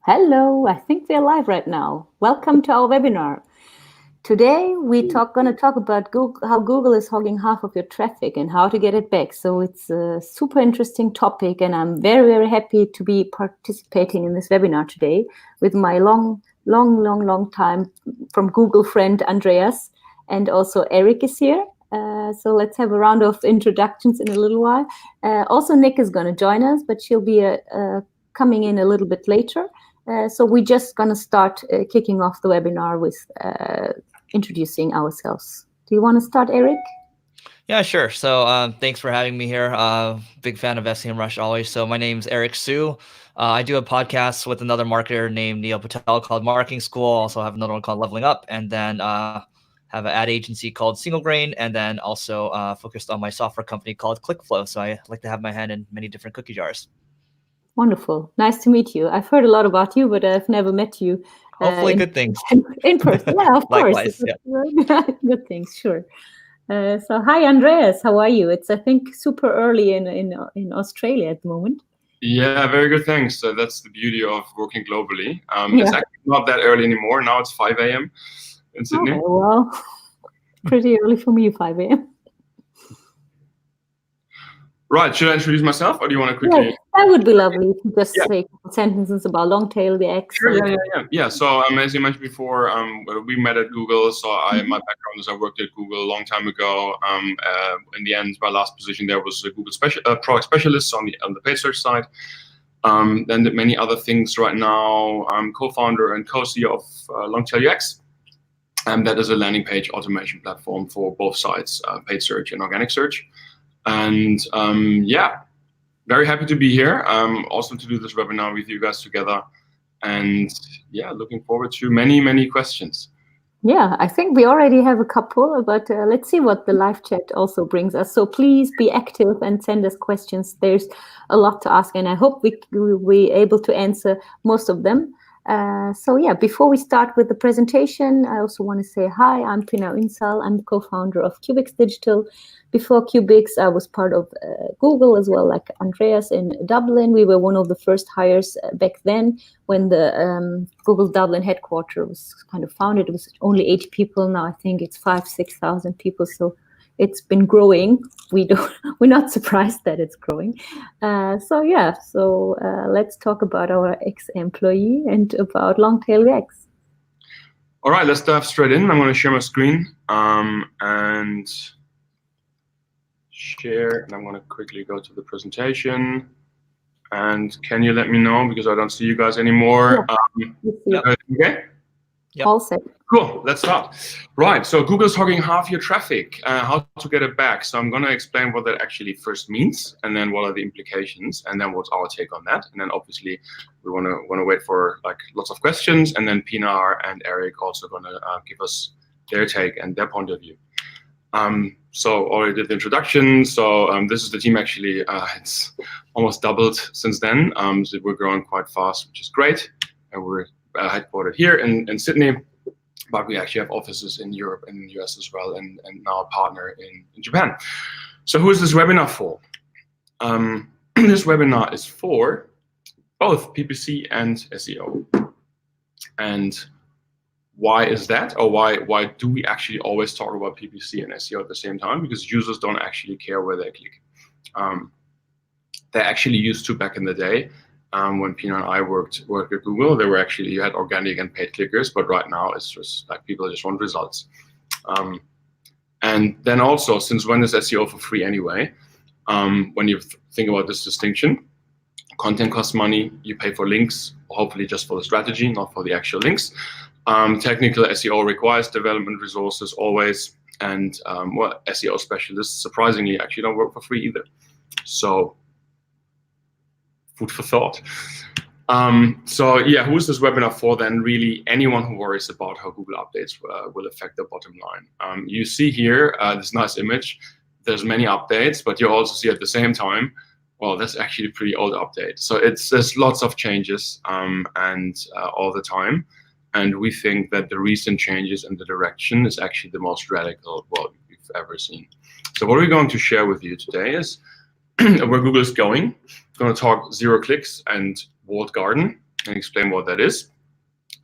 Hello, I think we're live right now. Welcome to our webinar. Today we're going to talk about how Google is hogging half of your traffic and how to get it back. So it's a super interesting topic, and I'm very, very happy to be participating in this webinar today with my long time from Google friend Andreas, and also Eric is here. So let's have a round of introductions in a little while. Also Nick is going to join us, but she'll be coming in a little bit later. So we're just going to start kicking off the webinar with introducing ourselves. Do you want to start, Eric? Yeah, sure. So thanks for having me here. Big fan of Semrush always. So my name's Eric Su. I do a podcast with another marketer named Neil Patel called Marketing School. Also have another one called Leveling Up, and then have an ad agency called Single Grain, and then also focused on my software company called ClickFlow. So I like to have my hand in many different cookie jars. Wonderful. Nice to meet you. I've heard a lot about you, but I've never met you. Hopefully good things. In person. Yeah, of course. Likewise, yeah. Good things, sure. So hi, Andreas. How are you? It's, I think, super early in Australia at the moment. Yeah, very good, thanks. That's the beauty of working globally. It's actually not that early anymore. Now it's 5 a.m. in Sydney. Oh, well, pretty early for me, 5 a.m. Right, should I introduce myself, or do you want to quickly? Yeah, that would be lovely if you just say sentences about Longtail UX. Sure, yeah. So as you mentioned before, we met at Google. So my background is I worked at Google a long time ago. In the end, my last position there was a Google product specialist on the paid search side. Then many other things right now. I'm co-founder and co-CEO of Longtail UX. That is a landing page automation platform for both sides, paid search and organic search. And very happy to be here. Also to do this webinar with you guys together. And looking forward to many questions. Yeah, I think we already have a couple, but let's see what the live chat also brings us. So please be active and send us questions. There's a lot to ask, and I hope we're able to answer most of them. Before we start with the presentation, I also want to say hi, I'm Pinar Unsal. I'm the co-founder of Cubix Digital. Before Cubix, I was part of Google as well, like Andreas in Dublin. We were one of the first hires back then when the Google Dublin headquarters was kind of founded. It was only 80 people. Now I think it's 5,000-6,000 people. So it's been growing. We're not surprised that it's growing. Let's talk about our ex-employee and about Longtail UX. All right, let's dive straight in. I'm going to share my screen and share, and I'm going to quickly go to the presentation. And can you let me know, because I don't see you guys anymore? Okay. Yep. All set. Cool, let's start. Right, so Google's hogging half your traffic. How to get it back? So I'm going to explain what that actually first means, and then what are the implications, and then what's our take on that. And then obviously we want to wait for lots of questions, and then Pinar and Eric also going to give us their take and their point of view. So already did the introduction. So this is the team actually. It's almost doubled since then. So we're growing quite fast, which is great. And we're headquartered here in Sydney, but we actually have offices in Europe and in the US as well, and now a partner in Japan. So who is this webinar for? This webinar is for both PPC and SEO. And why is that? Or why do we actually always talk about PPC and SEO at the same time? Because users don't actually care where they click. They actually used to back in the day. When Pinar and I worked at Google, they were actually, you had organic and paid clickers, but right now it's just like people just want results. And then also, since when is SEO for free anyway? When you think about this distinction, content costs money, you pay for links, hopefully just for the strategy, not for the actual links. Technical SEO requires development resources always, and SEO specialists surprisingly actually don't work for free either. So food for thought. Who is this webinar for then? Really anyone who worries about how Google updates will affect the bottom line. You see here this nice image. There's many updates, but you also see at the same time, well, that's actually a pretty old update. So there's lots of changes all the time. And we think that the recent changes in the direction is actually the most radical we've ever seen. So what we're going to share with you today is where Google is going. We're going to talk zero clicks and walled garden and explain what that is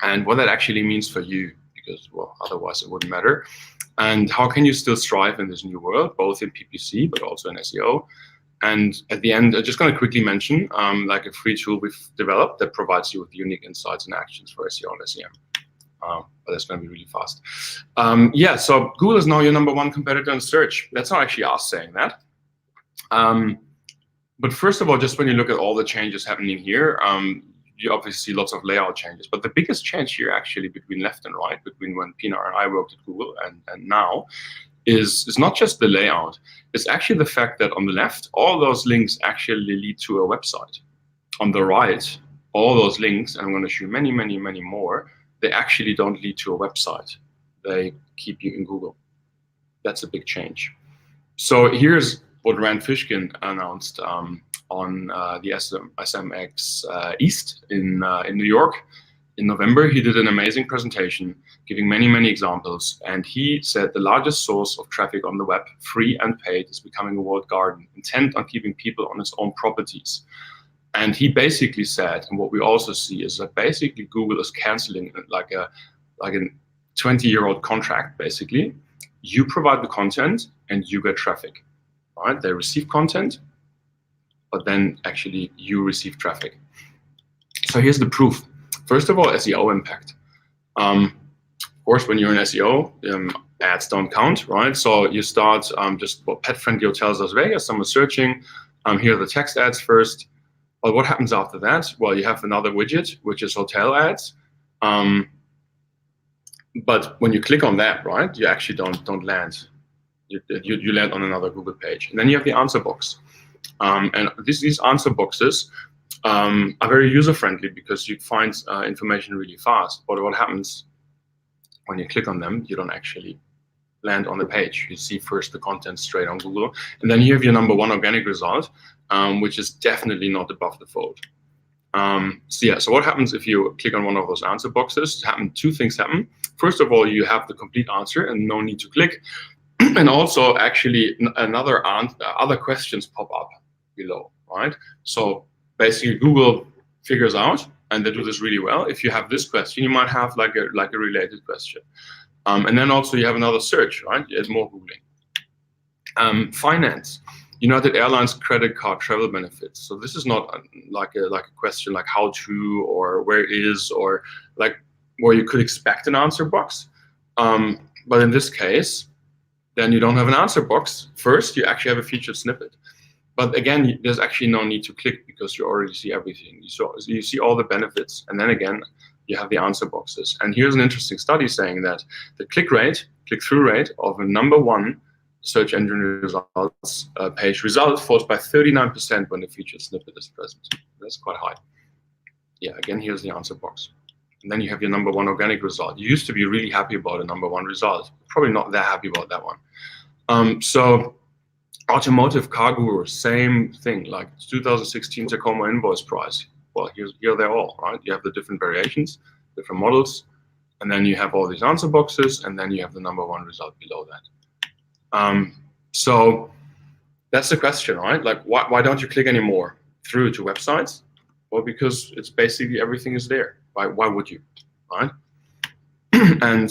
and what that actually means for you, because, well, otherwise it wouldn't matter. And how can you still strive in this new world, both in PPC, but also in SEO. And at the end, I'm just going to quickly mention like a free tool we've developed that provides you with unique insights and actions for SEO and SEM. But that's going to be really fast. Yeah, so Google is now your #1 competitor in search. That's not actually us saying that. But first of all, just when you look at all the changes happening here, you obviously see lots of layout changes. But the biggest change here actually between left and right, between when Pinar and I worked at Google and now, is not just the layout. It's actually the fact that on the left, all those links actually lead to a website. On the right, all those links, and I'm going to show you many, many, many more, they actually don't lead to a website. They keep you in Google. That's a big change. So here's what Rand Fishkin announced on the SMX East in New York in November. He did an amazing presentation giving many, many examples. And he said the largest source of traffic on the web, free and paid, is becoming a walled garden, intent on keeping people on its own properties. And he basically said, and what we also see is that basically Google is canceling like a 20-year-old contract, basically. You provide the content and you get traffic, right? They receive content, but then actually you receive traffic. So here's the proof. First of all, SEO impact. Of course, when you're in SEO, ads don't count, right? So you start just what Pet Friendly Hotels Las Vegas, someone's searching. Here are the text ads first. But what happens after that? Well, you have another widget, which is hotel ads. But when you click on that, right, you actually don't land. You land on another Google page. And then you have the answer box. And these answer boxes are very user-friendly because you find information really fast. But what happens when you click on them, you don't actually land on the page. You see first the content straight on Google. And then you have your #1 organic result, which is definitely not above the fold. So yeah, so what happens if you click on one of those answer boxes? Two things happen. First of all, you have the complete answer and no need to click. And also actually other questions pop up below, right? So basically Google figures out, and they do this really well. If you have this question, you might have like a related question. And then also you have another search, right? There's more Googling. Finance. United Airlines credit card travel benefits. So this is not like a question like how to or where it is or like where you could expect an answer box. But in this case, then you don't have an answer box. First, you actually have a featured snippet. But again, there's actually no need to click because you already see everything. You see all the benefits. And then again, you have the answer boxes. And here's an interesting study saying that the click-through rate of a #1 search engine results page result falls by 39% when the featured snippet is present. That's quite high. Yeah, again, here's the answer box. And then you have your #1 organic result. You used to be really happy about a #1 result. Probably not that happy about that one. So automotive car guru, same thing, like 2016 Tacoma invoice price. Well, here they're all, right? You have the different variations, different models, and then you have all these answer boxes, and then you have the #1 result below that. So that's the question, right? Like, why don't you click anymore through to websites? Well, because it's basically everything is there. Why would you, right? And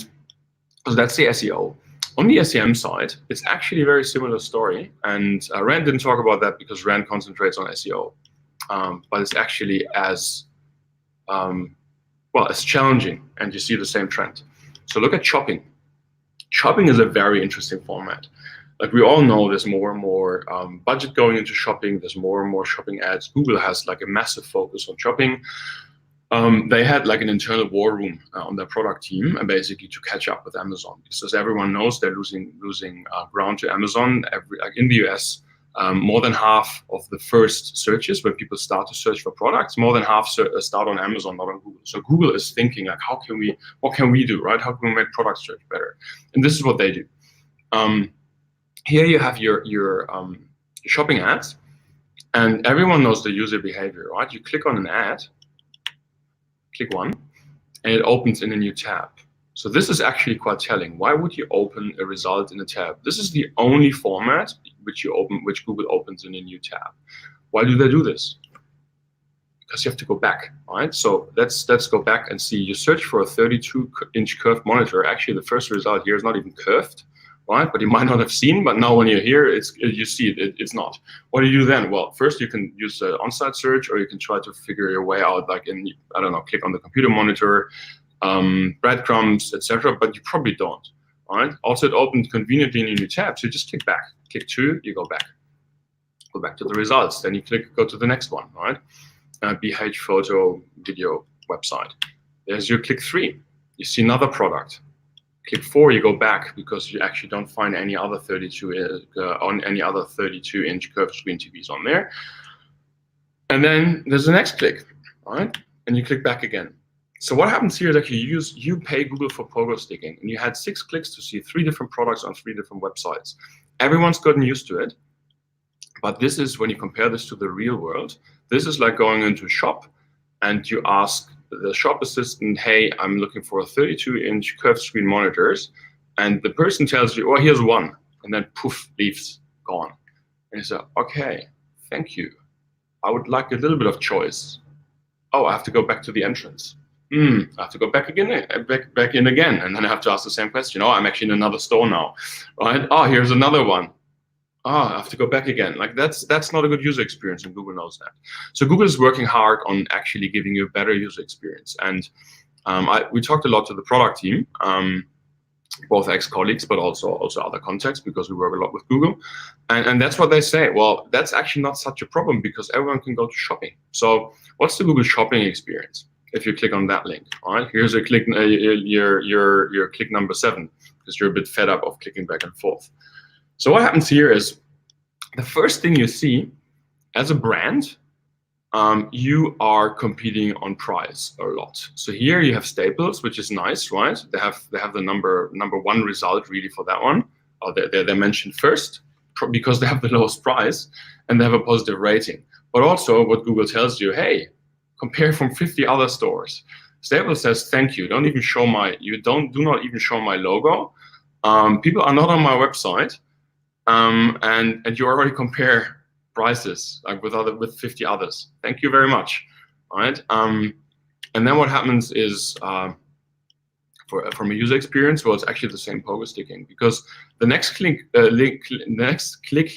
so that's the SEO. On the SEM side, it's actually a very similar story. And Rand didn't talk about that because Rand concentrates on SEO. But it's actually as challenging, and you see the same trend. So look at shopping. Shopping is a very interesting format. Like we all know, there's more and more budget going into shopping. There's more and more shopping ads. Google has like a massive focus on shopping. They had like an internal war room on their product team, and basically to catch up with Amazon, because as everyone knows, they're losing ground to Amazon. Like in the US, more than half of the first searches when people start to search for products, more than half start on Amazon, not on Google. So Google is thinking like, what can we do, right? How can we make product search better? And this is what they do. Here you have your shopping ads, and everyone knows the user behavior, right? You click on an ad, click one, and it opens in a new tab. So this is actually quite telling. Why would you open a result in a tab? This is the only format which Google opens in a new tab. Why do they do this? because you have to go back, right? So let's go back and see. You search for a 32-inch curved monitor. Actually, the first result here is not even curved, right? But you might not have seen, but now when you're here, you see it's not. What do you do then? Well, first you can use an on-site search, or you can try to figure your way out, like in, I don't know, click on the computer monitor, breadcrumbs, etc. But you probably don't, all right? Also, it opened conveniently in a new tab, so you just click back. Click 2, you go back to the results. Then you go to the next one, all right? BH photo video website. There's your click 3. You see another product. Click 4, you go back because you actually don't find any other 32-inch curved screen TVs on there. And then there's the next click, right? And you click back again. So what happens here is actually you pay Google for pogo sticking, and you had 6 clicks to see 3 different products on 3 different websites. Everyone's gotten used to it, but this is when you compare this to the real world. This is like going into a shop and you ask the shop assistant, hey, I'm looking for 32-inch curved screen monitors. And the person tells you, oh, here's one. And then poof, leaves, gone. And you say, okay, thank you. I would like a little bit of choice. Oh, I have to go back to the entrance. I have to go back again, back in again. And then I have to ask the same question. Oh, I'm actually in another store now, right? Oh, here's another one. I have to go back again. Like that's not a good user experience, and Google knows that. So Google is working hard on actually giving you a better user experience. And we talked a lot to the product team, both ex-colleagues, but also other contacts, because we work a lot with Google. And that's what they say. Well, that's actually not such a problem because everyone can go to shopping. So what's the Google shopping experience? If you click on that link, all right, here's a click, your click number 7, because you're a bit fed up of clicking back and forth. So what happens here is the first thing you see as a brand, you are competing on price a lot. So here you have Staples, which is nice, right? They have the number 1 result really for that one. They're mentioned first because they have the lowest price and they have a positive rating. But also what Google tells you, hey, compare from 50 other stores. Staples says, thank you. Do not even show my logo. People are not on my website. And you already compare prices like with 50 others. Thank you very much. All right. And then what happens is from a user experience, well, it's actually the same pogo sticking, because the next click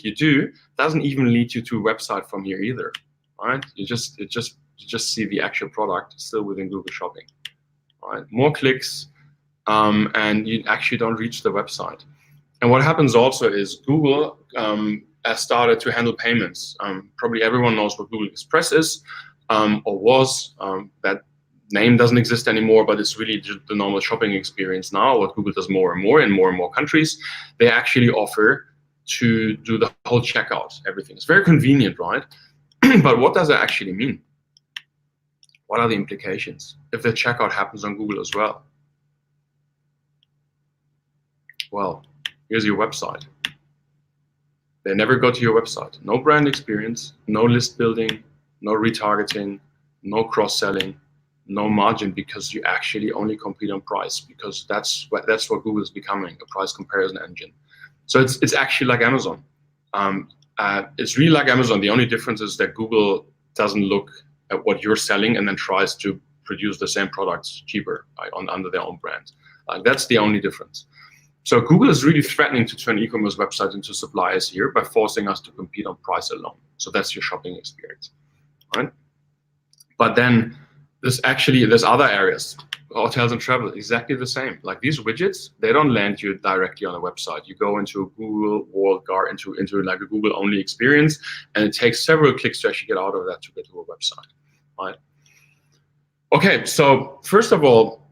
you do doesn't even lead you to a website from here either. All right. You just see the actual product still within Google Shopping. All right. More clicks, and you actually don't reach the website. And what happens also is Google has started to handle payments. Probably everyone knows what Google Express is, or was. That name doesn't exist anymore, but it's really just the normal shopping experience now. What Google does more and more in more and more countries, they actually offer to do the whole checkout, everything. It's very convenient, right? But what does that actually mean? What are the implications if the checkout happens on Google as well? Well, here's your website. They never go to your website. No brand experience, no list building, no retargeting, no cross-selling, no margin, because you actually only compete on price, because that's what Google is becoming, a price comparison engine. So it's actually like Amazon. It's really like Amazon. The only difference is that Google doesn't look at what you're selling and then tries to produce the same products cheaper, right, under their own brand. That's the only difference. So Google is really threatening to turn e-commerce websites into suppliers here by forcing us to compete on price alone. So that's your shopping experience, right? But then there's other areas. Hotels and travel, exactly the same. Like these widgets, they don't land you directly on a website. You go into a Google walled garden, into like a Google only experience, and it takes several clicks to actually get out of that to get to a website, right? Okay, so first of all,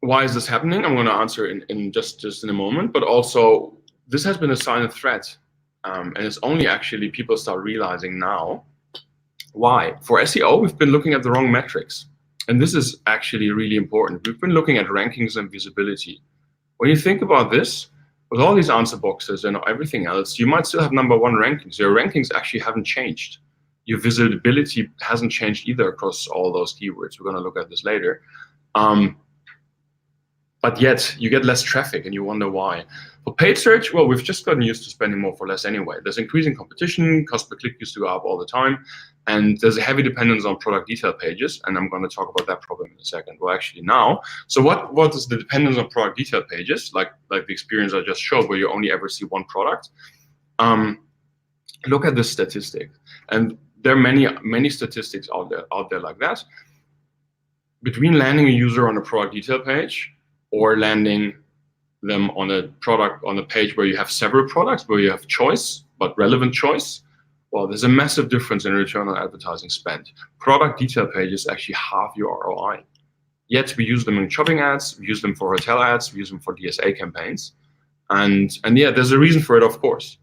why is this happening? I'm going to answer in just in a moment, but also this has been a silent threat, and it's only actually people start realizing now. Why? For SEO, we've been looking at the wrong metrics. And this is actually really important. We've been looking at rankings and visibility. When you think about this, with all these answer boxes and everything else, you might still have #1 rankings. Your rankings actually haven't changed. Your visibility hasn't changed either across all those keywords. We're going to look at this later. but yet you get less traffic and you wonder why. For paid search, well, we've just gotten used to spending more for less anyway. There's increasing competition, cost per click used to go up all the time, and there's a heavy dependence on product detail pages, and I'm going to talk about that problem in a second. Well, actually now, so what is the dependence on product detail pages, like the experience I just showed, where you only ever see one product? Look at this statistic, and there are many statistics out there like that. Between landing a user on a product detail page or landing them on a page where you have several products, where you have choice, but relevant choice, well, there's a massive difference in return on advertising spend. Product detail pages actually halve your ROI. Yet we use them in shopping ads, we use them for hotel ads, we use them for DSA campaigns. And yeah, there's a reason for it, of course.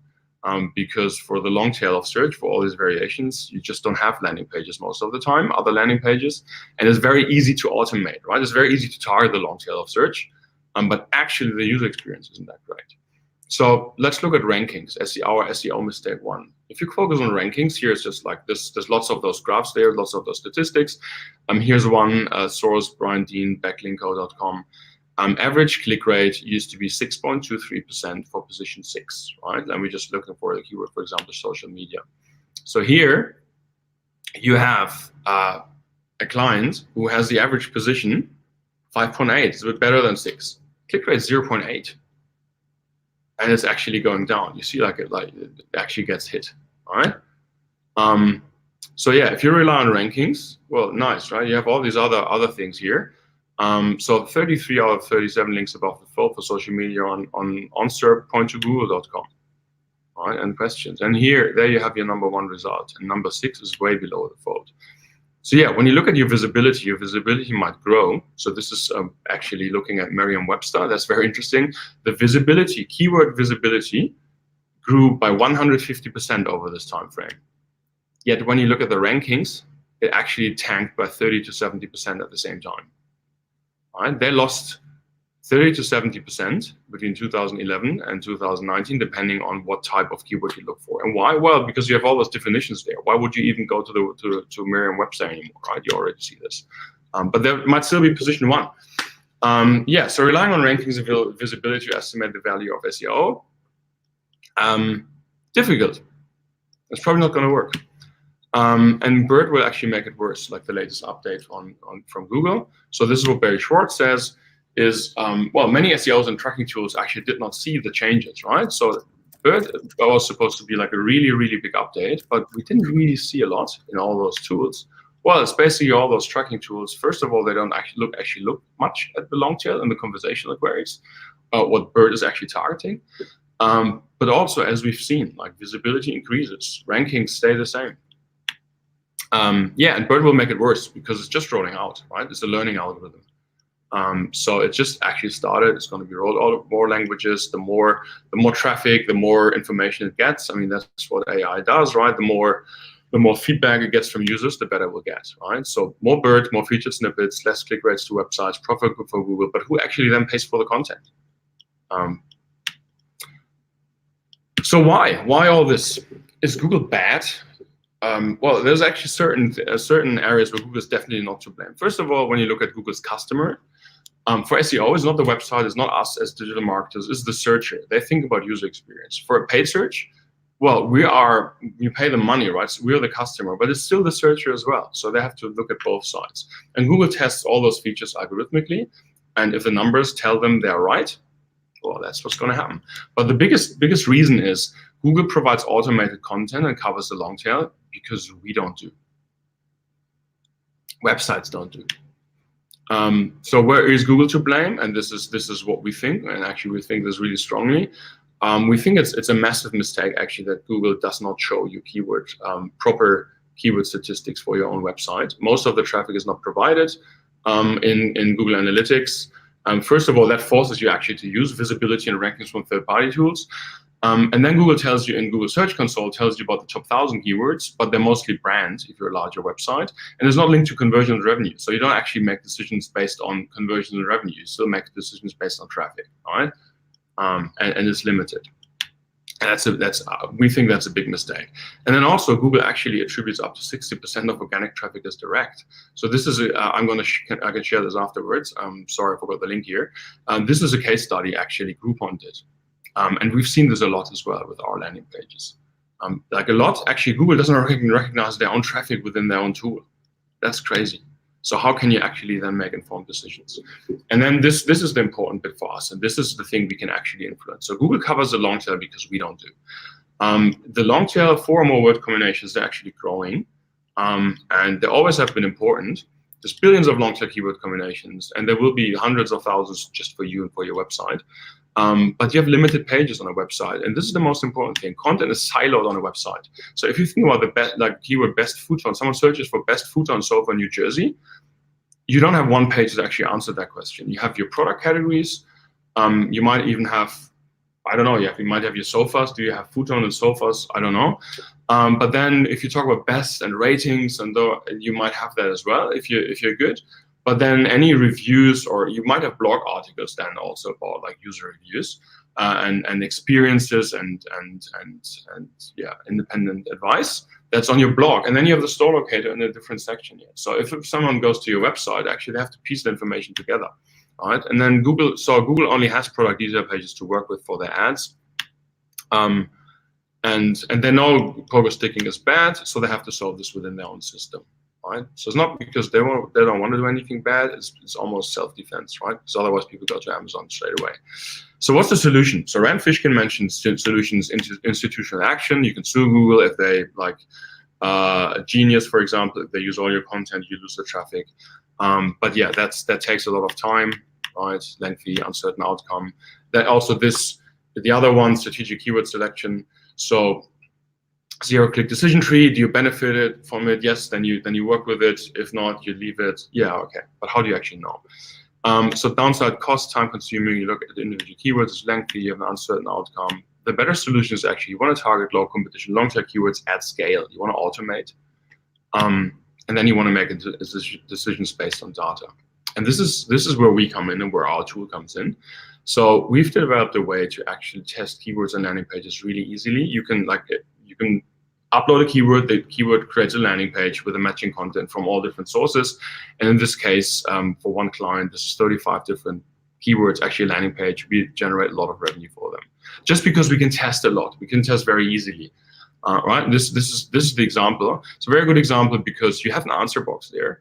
Because for the long tail of search, for all these variations, you just don't have landing pages most of the time, other landing pages. And it's very easy to automate, right? It's very easy to target the long tail of search, but actually the user experience isn't that great. So let's look at rankings, our SEO mistake one. If you focus on rankings, here's just like this, there's lots of those graphs there, lots of those statistics. Here's one, source, Brian Dean, backlinko.com. Average click rate used to be 6.23% for position 6, right? And we're just looking for the keyword, for example, social media. So here you have a client who has the average position 5.8, it's a bit better than 6. Click rate 0.8, and it's actually going down. You see, like it actually gets hit, all right? So yeah, if you rely on rankings, well, nice, right? You have all these other things here. So 33 out of 37 links above the fold for social media on SERP point to google.com. All right, and questions. And there you have your number 1 result, and number 6 is way below the fold. So yeah, when you look at your visibility might grow. So this is actually looking at Merriam-Webster. That's very interesting. The visibility, keyword visibility, grew by 150% over this time frame. Yet when you look at the rankings, it actually tanked by 30 to 70% at the same time. Right? They lost 30 to 70% between 2011 and 2019, depending on what type of keyword you look for. And why? Well, because you have all those definitions there. Why would you even go to Merriam-Webster anymore, right? You already see this. But there might still be position 1. Yeah, so relying on rankings and visibility to estimate the value of SEO, difficult. It's probably not going to work. And BERT will actually make it worse, like the latest update from Google. So this is what Barry Schwartz says is, well, many SEOs and tracking tools actually did not see the changes, right? So BERT was supposed to be like a really, really big update, but we didn't really see a lot in all those tools. Well, it's basically all those tracking tools. First of all, they don't actually look much at the long tail and the conversational queries, what BERT is actually targeting. But also, as we've seen, like visibility increases, rankings stay the same. Yeah, and BERT will make it worse because it's just rolling out, right? It's a learning algorithm. So it just actually started. It's going to be rolled out more languages. The more traffic, the more information it gets. I mean, that's what AI does, right? The more feedback it gets from users, the better it will get, right? So more BERT, more featured snippets, less click rates to websites, profit for Google, but who actually then pays for the content? So why all this? Is Google bad? Well, there's actually certain areas where Google is definitely not to blame. First of all, when you look at Google's customer, for SEO, it's not the website, it's not us as digital marketers, it's the searcher. They think about user experience. For a paid search, well, you pay them money, right? So we're the customer, but it's still the searcher as well. So they have to look at both sides. And Google tests all those features algorithmically, and if the numbers tell them they're right, well, that's what's going to happen. But the biggest reason is Google provides automated content and covers the long tail because we don't do. Websites don't do. So where is Google to blame? And this is what we think, and actually we think this really strongly. We think it's a massive mistake actually that Google does not show you proper keyword statistics for your own website. Most of the traffic is not provided in Google Analytics. First of all, that forces you actually to use visibility and rankings from third-party tools. And then Google tells you in Google Search Console, tells you about the top 1,000 keywords, but they're mostly brand if you're a larger website. And it's not linked to conversion and revenue. So you don't actually make decisions based on conversion and revenue. You still make decisions based on traffic, all right? And it's limited. We think that's a big mistake. And then also Google actually attributes up to 60% of organic traffic as direct. So this is I can share this afterwards. Sorry, I forgot the link here. This is a case study actually Groupon did, and we've seen this a lot as well with our landing pages. Like a lot, actually, Google doesn't recognize their own traffic within their own tool. That's crazy. So how can you actually then make informed decisions? And then this is the important bit for us, and this is the thing we can actually influence. So Google covers the long tail because we don't do. The long tail 4 or more word combinations, they're actually growing, and they always have been important. There's billions of long tail keyword combinations, and there will be hundreds of thousands just for you and for your website. But you have limited pages on a website, and this is the most important thing. Content is siloed on a website. So if you think about the keyword best futon, someone searches for best futon sofa in New Jersey, you don't have one page that actually answers that question. You have your product categories. You might even have, I don't know, you might have your sofas. Do you have futon and sofas? I don't know. But then if you talk about best and ratings, and you might have that as well if you're good. But then any reviews, or you might have blog articles then also about like user reviews and experiences and independent advice that's on your blog. And then you have the store locator in a different section here. So if someone goes to your website, actually they have to piece the information together, all right? And then Google only has product detail pages to work with for their ads. And they know pogo sticking is bad, so they have to solve this within their own system. Right? So it's not because they don't want to do anything bad. It's almost self-defense, right? Because otherwise people go to Amazon straight away. So what's the solution? So Rand Fishkin mentioned solutions into institutional action. You can sue Google if they like a Genius, for example. If they use all your content, you lose the traffic. But yeah, that takes a lot of time, right? Lengthy, uncertain outcome. That also the other one, strategic keyword selection. So zero-click decision tree, do you benefit from it? Yes, then you work with it. If not, you leave it. Yeah, okay. But how do you actually know? So downside cost, time consuming, you look at the individual keywords, it's lengthy, you have an uncertain outcome. The better solution is actually you want to target low competition, long-tail keywords at scale. You want to automate. And then you want to make decisions based on data. And this is where we come in and where our tool comes in. So we've developed a way to actually test keywords on landing pages really easily. You can upload a keyword, the keyword creates a landing page with a matching content from all different sources. And in this case, for one client, this is 35 different keywords, actually a landing page. We generate a lot of revenue for them. Just because we can test a lot, we can test very easily. Right? This is the example. It's a very good example because you have an answer box there.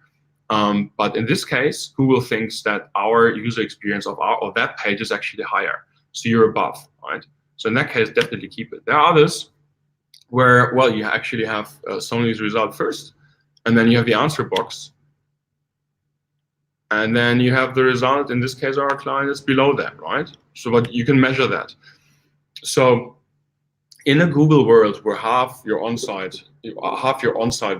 But in this case, Google thinks that our user experience of that page is actually higher. So you're above, right? So in that case, definitely keep it. There are others where, well, you actually have Sony's result first, and then you have the answer box. And then you have the result, in this case, our client is below that, right? So but you can measure that. So in a Google world where half your on-site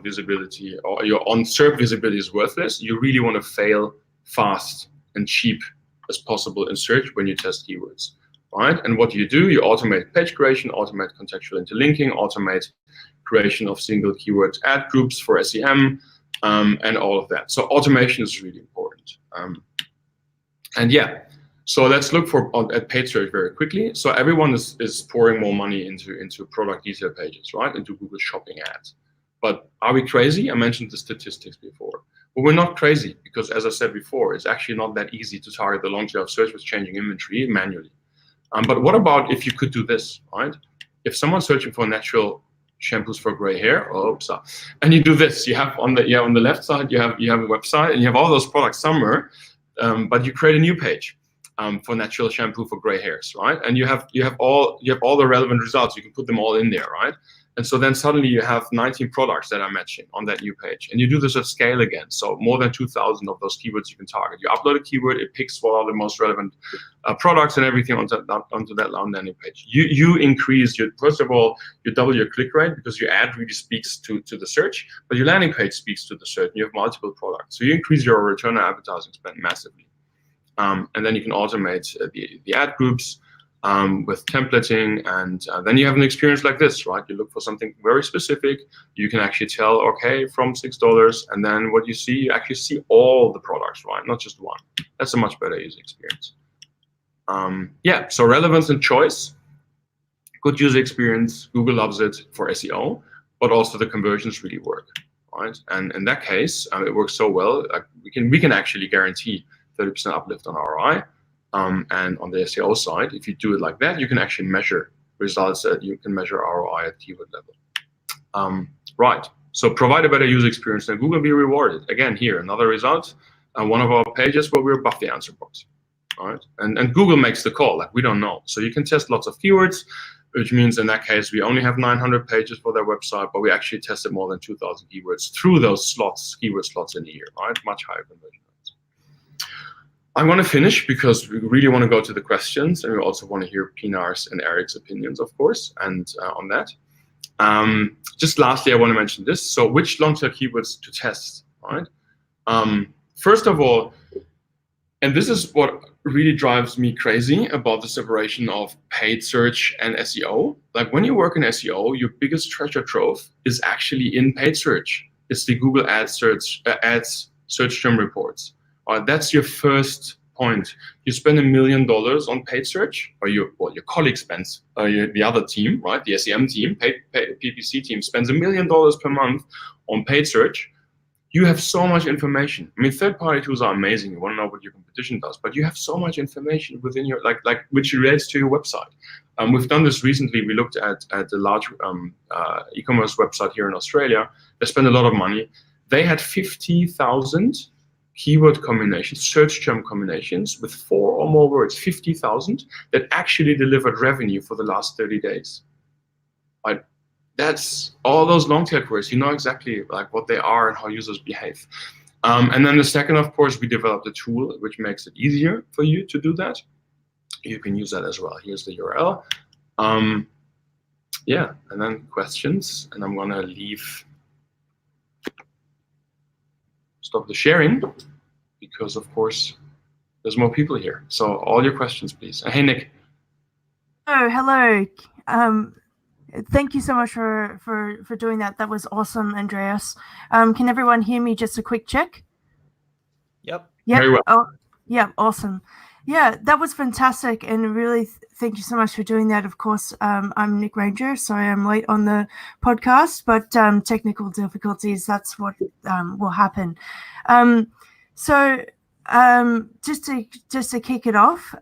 visibility or your on-SERP visibility is worthless, you really want to fail fast and cheap as possible in search when you test keywords. Right? And what do? You automate page creation, automate contextual interlinking, automate creation of single keyword ad groups for SEM, and all of that. So automation is really important. And yeah, so let's look at paid search very quickly. So everyone is pouring more money into product detail pages, right? Into Google Shopping ads. But are we crazy? I mentioned the statistics before. Well, we're not crazy because, as I said before, it's actually not that easy to target the long tail of search with changing inventory manually. But what about if you could do this, right? If someone's searching for natural shampoos for gray hair, and you do this, you have on the left side you have a website and you have all those products somewhere, but you create a new page for natural shampoo for gray hairs, right? And you have all the relevant results. You can put them all in there, right? And so then suddenly you have 19 products that are matching on that new page. And you do this at scale again. So more than 2,000 of those keywords you can target. You upload a keyword, it picks what are the most relevant products and everything onto that landing page. You increase first of all, you double your click rate because your ad really speaks to the search, but your landing page speaks to the search. And you have multiple products. So you increase your return on advertising spend massively. And then you can automate the ad groups. With templating, and then you have an experience like this, right? You look for something very specific. You can actually tell, okay, from $6, and then what you see, you actually see all the products, right? Not just one. That's a much better user experience. Yeah, so relevance and choice. good user experience. Google loves it for SEO, but also the conversions really work, right? And in that case, it works so well. Like we can actually guarantee 30% uplift on ROI. And on the SEO side, if you do it like that, you can actually measure results that you can measure ROI at keyword level. Right. So provide a better user experience, and Google will be rewarded. Again, here another result. One of our pages where we're above the answer box. All right. And Google makes the call. Like we don't know. So you can test lots of keywords, which means in that case we only have 900 pages for their website, but we actually tested more than 2,000 keywords through those slots, keyword slots in a year. Right. Much higher conversion rates. I'm going to finish because we really want to go to the questions, and we also want to hear Pinar's and Eric's opinions, of course, and on that. Just lastly, I want to mention this. So which long-tail keywords to test, right? First of all, and this is what really drives me crazy about the separation of paid search and SEO. Like when you work in SEO, your biggest treasure trove is actually in paid search. It's the Google Ads search term reports. That's your first point. You spend $1 million on paid search, or your colleague spends, the other team, right? The SEM team, paid PPC team spends $1 million per month on paid search. You have so much information. I mean, third-party tools are amazing. You want to know what your competition does, but you have so much information within your like which relates to your website. We've done this recently. We looked at a large e-commerce website here in Australia. They spend a lot of money. They had 50,000 keyword combinations, search term combinations with 4 or more words, 50,000 that actually delivered revenue for the last 30 days. Right? That's all those long tail queries. You know exactly like what they are and how users behave. And then the second, of course, we developed a tool which makes it easier for you to do that. You can use that as well. Here's the URL. Yeah, and then questions, and I'm gonna stop the sharing because, of course, there's more people here. So all your questions, please. Hey, Nick. Oh, hello. Thank you so much for doing that. That was awesome, Andreas. Can everyone hear me? Just a quick check. Yep. Very well. Oh, yeah, awesome. Yeah, that was fantastic, and really thank you so much for doing that. Of course, I'm Nick Ranger, so I'm late on the podcast, but technical difficulties, that's what will happen. So just to kick it off,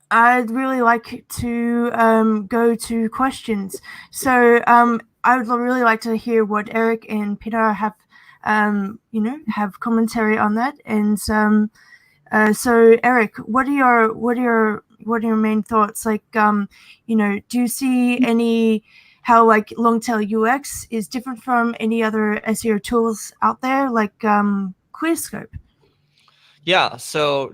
I'd really like to go to questions. So I would really like to hear what Eric and Pinar have, have commentary on that. And so Eric, what are your main thoughts? Like, do you see how like Longtail UX is different from any other SEO tools out there, like ClearScope? Yeah, so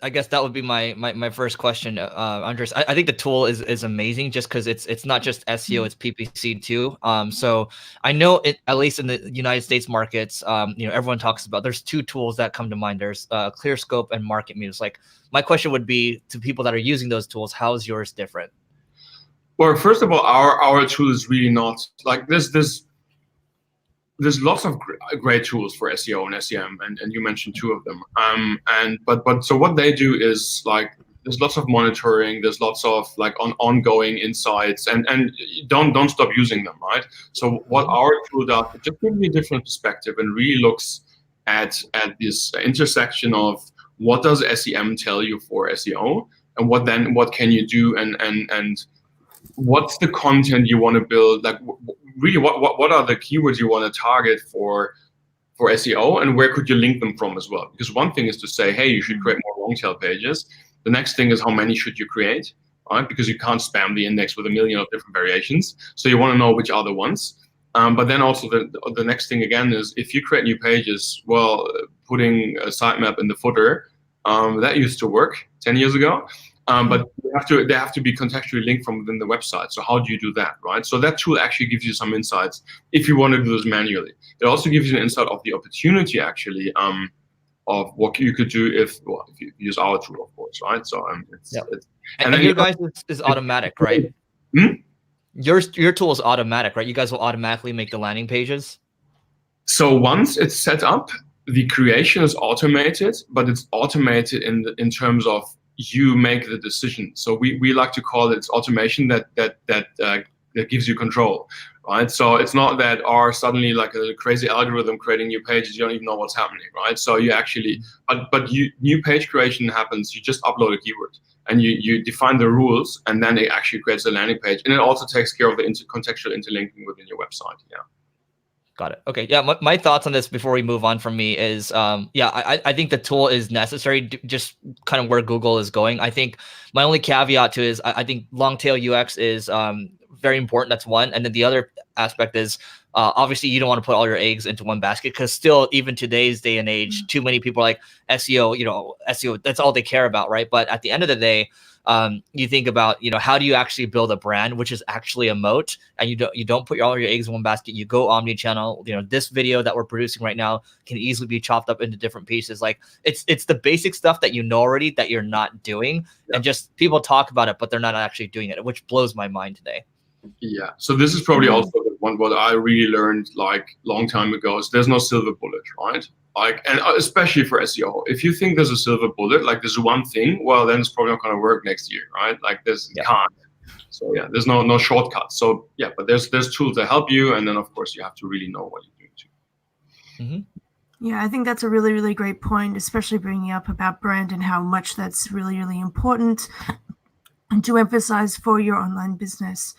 I guess that would be my first question, Andres. I think the tool is amazing just because it's not just SEO, it's PPC too. So I know it, at least in the United States markets, everyone talks about, there's 2 tools that come to mind. There's ClearScope and Market Muse. Like my question would be to people that are using those tools, how is yours different? Well, first of all, our tool is really not like there's lots of great tools for SEO and SEM, and you mentioned 2 of them. But so what they do is like there's lots of monitoring, there's lots of like ongoing insights, and don't stop using them, right? So what our tool does, it just gives you a different perspective and really looks at this intersection of what does SEM tell you for SEO, and what can you do, and what's the content you want to build, like really what are the keywords you want to target for SEO, and where could you link them from as well? Because one thing is to say, hey, you should create more long tail pages. The next thing is how many should you create, right? Because you can't spam the index with 1 million of different variations. So you want to know which are the ones. But then also the next thing again is if you create new pages, well, putting a sitemap in the footer, that used to work 10 years ago. But they have to be contextually linked from within the website. So how do you do that, right? So that tool actually gives you some insights if you want to do this manually. It also gives you an insight of the opportunity actually of what you could do if you use our tool, of course, right? So and your guys is automatic, right? Your tool is automatic, right? You guys will automatically make the landing pages. So once it's set up, the creation is automated, but it's automated in terms of you make the decision. So we like to call it automation that gives you control, right? So it's not that suddenly like a crazy algorithm creating new pages, you don't even know what's happening, right? So you actually, new page creation happens, you just upload a keyword and you define the rules, and then it actually creates a landing page, and it also takes care of the contextual interlinking within your website. Yeah. Got it. Okay. Yeah. My thoughts on this before we move on from me is, I think the tool is necessary, just kind of where Google is going. I think my only caveat to is I think Longtail UX is very important. That's one. And then the other aspect is obviously you don't want to put all your eggs into one basket, because still, even today's day and age, too many people are like SEO, SEO, that's all they care about. Right. But at the end of the day, you think about, how do you actually build a brand, which is actually a moat, and you don't put all your eggs in one basket. You go omni-channel. This video that we're producing right now can easily be chopped up into different pieces. Like it's the basic stuff that already that you're not doing, and just people talk about it, but they're not actually doing it, which blows my mind today. Yeah. So this is probably also the one what I really learned like long time ago is there's no silver bullet, right? Like, and especially for SEO, if you think there's a silver bullet, like there's one thing, well, then it's probably not going to work next year, right? Like this can't. So yeah, there's no shortcut. So yeah, but there's tools that help you, and then of course you have to really know what you're doing too. Mm-hmm. Yeah, I think that's a really, really great point, especially bringing up about brand and how much that's really, really important and to emphasize for your online business.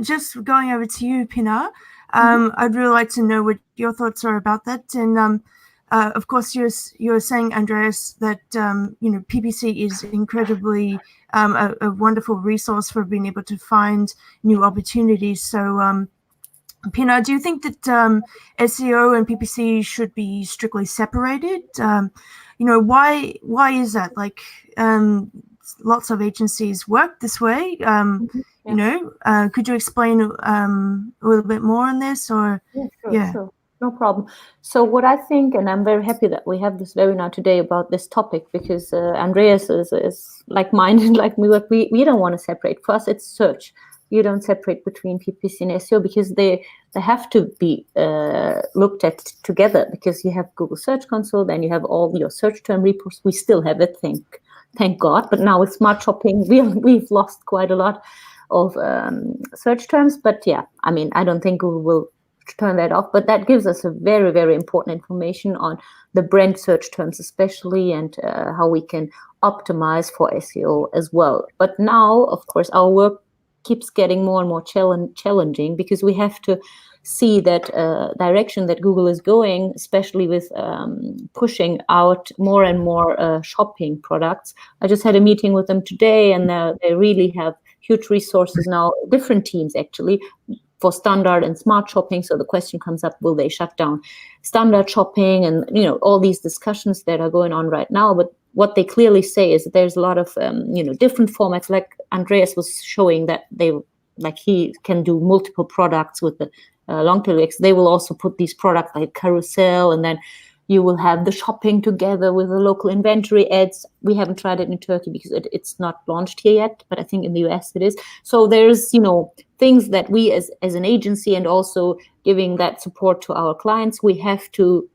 Just going over to you, Pinar, I'd really like to know what your thoughts are about that. And of course, you're saying, Andreas, that PPC is incredibly a wonderful resource for being able to find new opportunities. So, Pinar, do you think that SEO and PPC should be strictly separated? Why is that? Like, lots of agencies work this way. Could you explain a little bit more on this? Or Sure. No problem. So what I think, and I'm very happy that we have this webinar today about this topic, because Andreas is like-minded like me. Like we don't want to separate. For us, it's search. You don't separate between PPC and SEO, because they have to be looked at together, because you have Google Search Console, then you have all your search term reports. We still have it, thank God. But now with smart shopping, we've lost quite a lot of search terms. But yeah, I mean, I don't think Google will turn that off. But that gives us a very, very important information on the brand search terms, especially, and how we can optimize for SEO as well. But now, of course, our work keeps getting more and more challenging, because we have to see that direction that Google is going, especially with pushing out more and more shopping products. I just had a meeting with them today, and they really have huge resources now, different teams actually, for standard and smart shopping. So the question comes up, will they shut down standard shopping? And all these discussions that are going on right now. But what they clearly say is that there's a lot of different formats, like Andreas was showing, that he can do multiple products with the Longtail UX. They will also put these products like carousel, and then you will have the shopping together with the local inventory ads. We haven't tried it in Turkey because it's not launched here yet, but I think in the US it is. So there's things that we as an agency, and also giving that support to our clients, we have to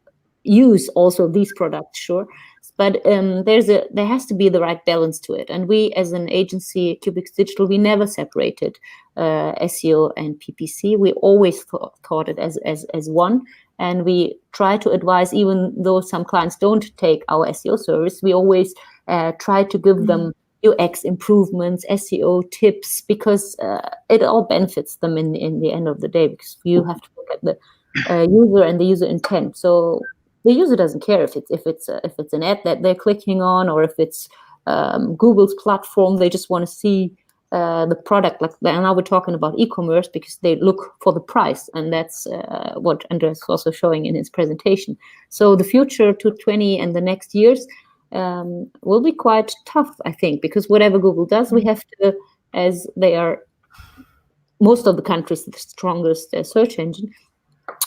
use also these products, sure. But there has to be the right balance to it. And we, as an agency, Cubics Digital, we never separated SEO and PPC. We always thought it as one. And we try to advise, even though some clients don't take our SEO service, we always try to give them UX improvements, SEO tips, because it all benefits them in the end of the day, because you have to look at the user and the user intent. So the user doesn't care if it's an ad that they're clicking on, or if it's Google's platform. They just want to see the product. Like now we're talking about e-commerce, because they look for the price, and that's what Andreas was also showing in his presentation. So the future to 20 and the next years will be quite tough, I think, because whatever Google does, we have to, as they are most of the countries the strongest search engine,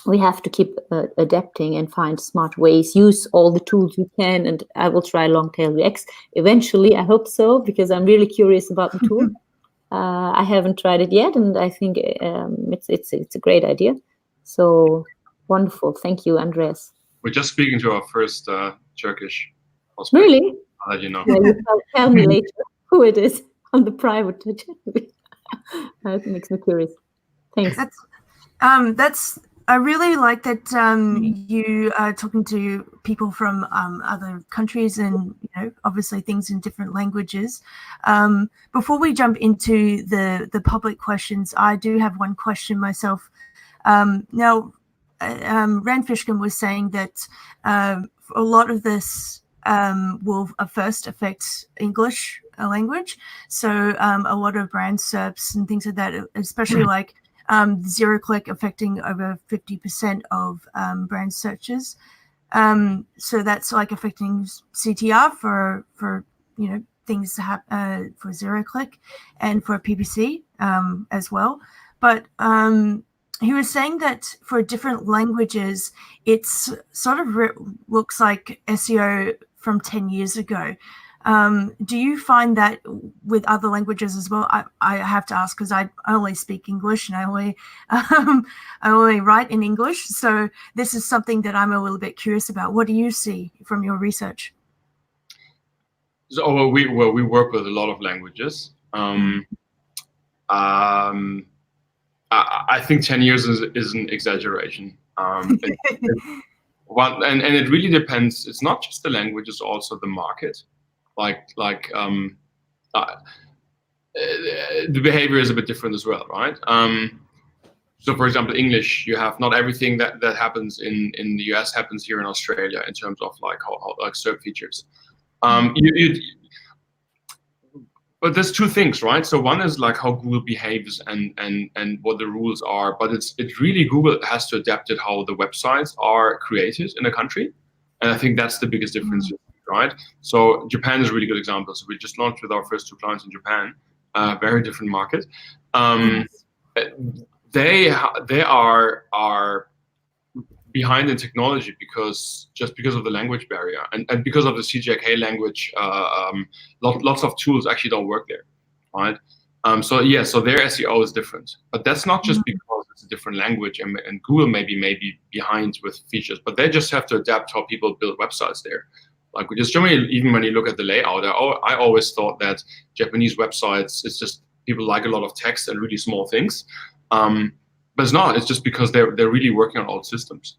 we have to keep adapting and find smart ways, use all the tools we can. And I will try Longtail UX eventually. I hope so, because I'm really curious about the tool. I haven't tried it yet, and I think it's a great idea. So wonderful. Thank you, Andreas. We're just speaking to our first Turkish prospect. Really? I'll let you know. Yeah, you tell me later who it is on the private chat. It makes me curious. Thanks. I really like that you are talking to people from other countries and obviously things in different languages. Before we jump into the public questions, I do have one question myself. Now, Rand Fishkin was saying that a lot of this will first affect English language. So a lot of brand SERPs and things like that, especially like zero-click affecting over 50% of brand searches. So that's like affecting CTR for things to happen for zero-click and for PPC as well. But he was saying that for different languages, it's sort of looks like SEO from 10 years ago. Do you find that with other languages as well? I have to ask because I only speak English and I only write in English. So this is something that I'm a little bit curious about. What do you see from your research? So we work with a lot of languages. I think 10 years is an exaggeration. And it really depends. It's not just the language; it's also the market. The behavior is a bit different as well, right? So, for example, English, you have not everything that happens in the US happens here in Australia in terms of like SERP features. But there's two things, right? So one is like how Google behaves and what the rules are, but it's really Google has to adapt it how the websites are created in a country, and I think that's the biggest difference, right? So Japan is a really good example. So we just launched with our first 2 clients in Japan, very different market. They are behind in technology because of the language barrier and because of the CJK language, lots of tools actually don't work there, right? So their SEO is different, but that's not just because it's a different language and Google may be behind with features, but they just have to adapt how people build websites there. Like just generally, even when you look at the layout, I always thought that Japanese websites, it's just people like a lot of text and really small things, but it's not. It's just because they're really working on old systems.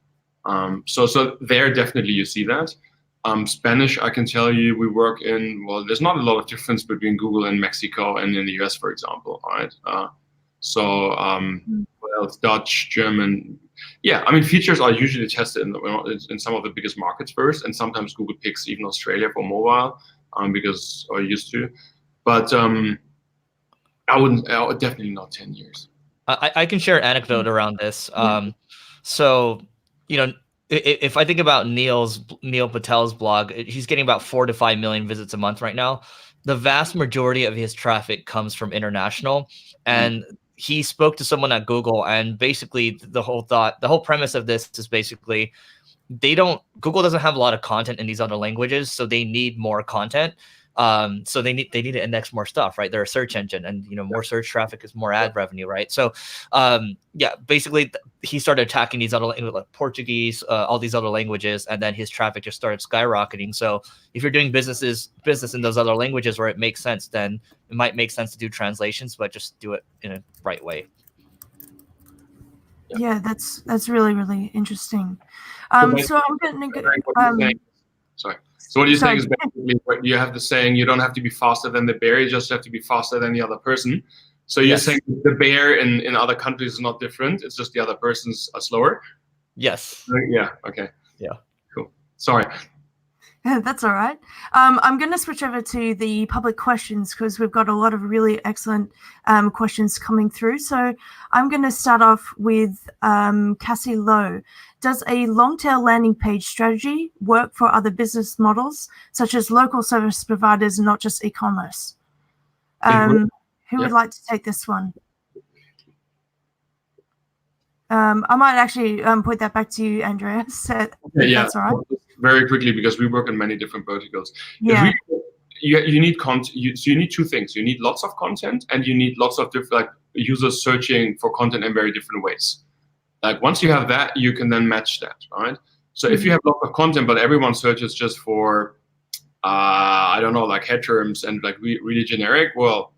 So there definitely you see that. Spanish, I can tell you, we work in, well, there's not a lot of difference between Google and Mexico and in the US, for example, right? What else? Dutch, German. Yeah, I mean, features are usually tested in some of the biggest markets first, and sometimes Google picks even Australia for mobile because I used to. But I would definitely not 10 years. I can share an anecdote around this. So, if I think about Neil Patel's blog, he's getting about 4 to 5 million visits a month right now. The vast majority of his traffic comes from international, and he spoke to someone at Google, and basically the whole premise of this is basically Google doesn't have a lot of content in these other languages, so they need more content. So they need to index more stuff, right? They're a search engine, and more search traffic is more ad revenue, right? So basically he started attacking these other like Portuguese, all these other languages, and then his traffic just started skyrocketing. So if you're doing business in those other languages where it makes sense, then it might make sense to do translations, but just do it in a right way. Yeah, that's really, really interesting. So I'm going to go. Sorry. So what you're saying is basically you have the saying you don't have to be faster than the bear, you just have to be faster than the other person. So you're saying the bear in other countries is not different, it's just the other persons are slower? Yes. Yeah, okay. Yeah. Cool. Sorry. That's all right. I'm going to switch over to the public questions because we've got a lot of really excellent questions coming through. So I'm going to start off with Cassie Lowe. Does a long-tail landing page strategy work for other business models, such as local service providers and not just e-commerce? Who would like to take this one? I might actually put that back to you, Andreas. That's all right. Very quickly, because we work in many different verticals. Yeah. You need content. So you need two things. You need lots of content, and you need lots of different users searching for content in very different ways. Like once you have that, you can then match that, right? So if you have lots of content, but everyone searches just for I don't know, like head terms and like really generic, well,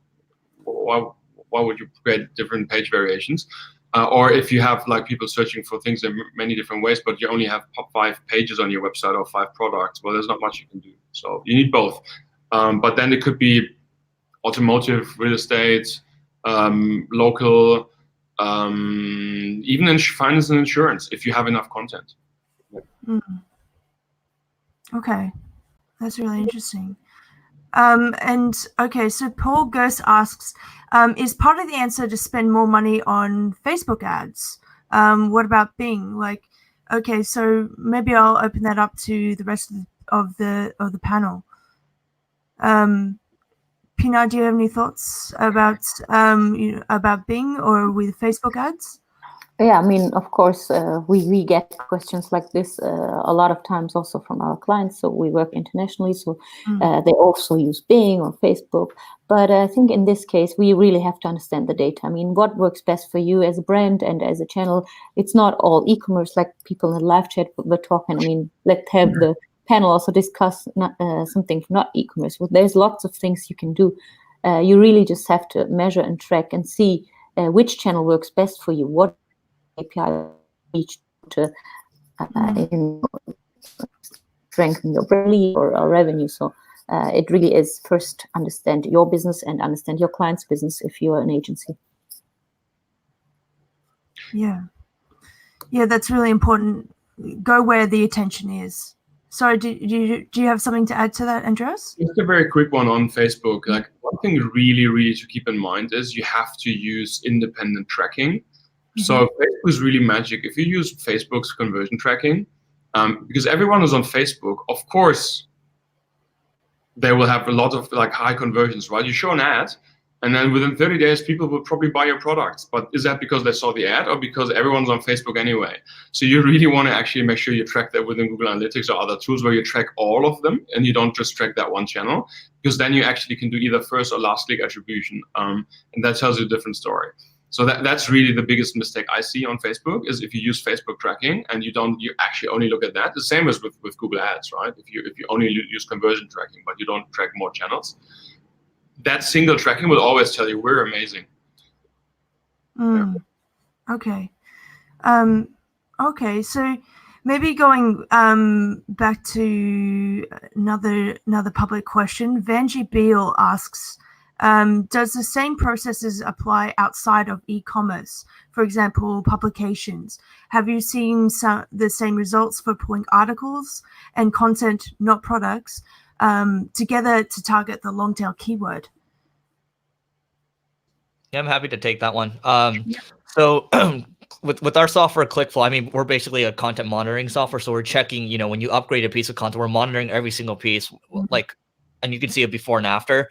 why would you create different page variations? Or if you have like people searching for things in many different ways, but you only have 5 pages on your website or 5 products, well, there's not much you can do. So you need both. But then it could be automotive, real estate, local, even in finance and insurance, if you have enough content. Okay, that's really interesting. And okay, so Paul Gers asks, is part of the answer to spend more money on Facebook ads? What about Bing? Like, okay, so maybe I'll open that up to the rest of the panel. Pinar, do you have any thoughts about about Bing or with Facebook ads? Yeah, I mean, of course, we get questions like this a lot of times also from our clients. So we work internationally, so they also use Bing or Facebook. But I think in this case, we really have to understand the data. I mean, what works best for you as a brand and as a channel? It's not all e-commerce like people in live chat were talking. I mean, let's have the panel also discuss something not e-commerce. Well, there's lots of things you can do. You really just have to measure and track and see which channel works best for you. What API reach to strengthen your brand or revenue. So it really is first understand your business and understand your client's business if you're an agency. Yeah, that's really important. Go where the attention is. Sorry, do you have something to add to that, Andreas? Just a very quick one on Facebook. Like one thing really to keep in mind is you have to use independent tracking. So Facebook is really magic. If you use Facebook's conversion tracking, because everyone is on Facebook, of course, they will have a lot of like high conversions, right? You show an ad, and then within 30 days, people will probably buy your products. But is that because they saw the ad or because everyone's on Facebook anyway? So you really want to actually make sure you track that within Google Analytics or other tools where you track all of them and you don't just track that one channel, because then you actually can do either first or last click attribution, and that tells you a different story. So that's really the biggest mistake I see on Facebook is if you use Facebook tracking and you actually only look at that. The same as with Google Ads, right? If you only use conversion tracking but you don't track more channels, that single tracking will always tell you we're amazing. Okay. Okay. So maybe going back to another public question. Vanji Beale asks, does the same processes apply outside of e-commerce? For example, publications. Have you seen the same results for pulling articles and content, not products, together to target the long tail keyword? Yeah, I'm happy to take that one. So with our software ClickFlow, I mean, we're basically a content monitoring software. So we're checking, when you upgrade a piece of content, we're monitoring every single piece, and you can see it before and after.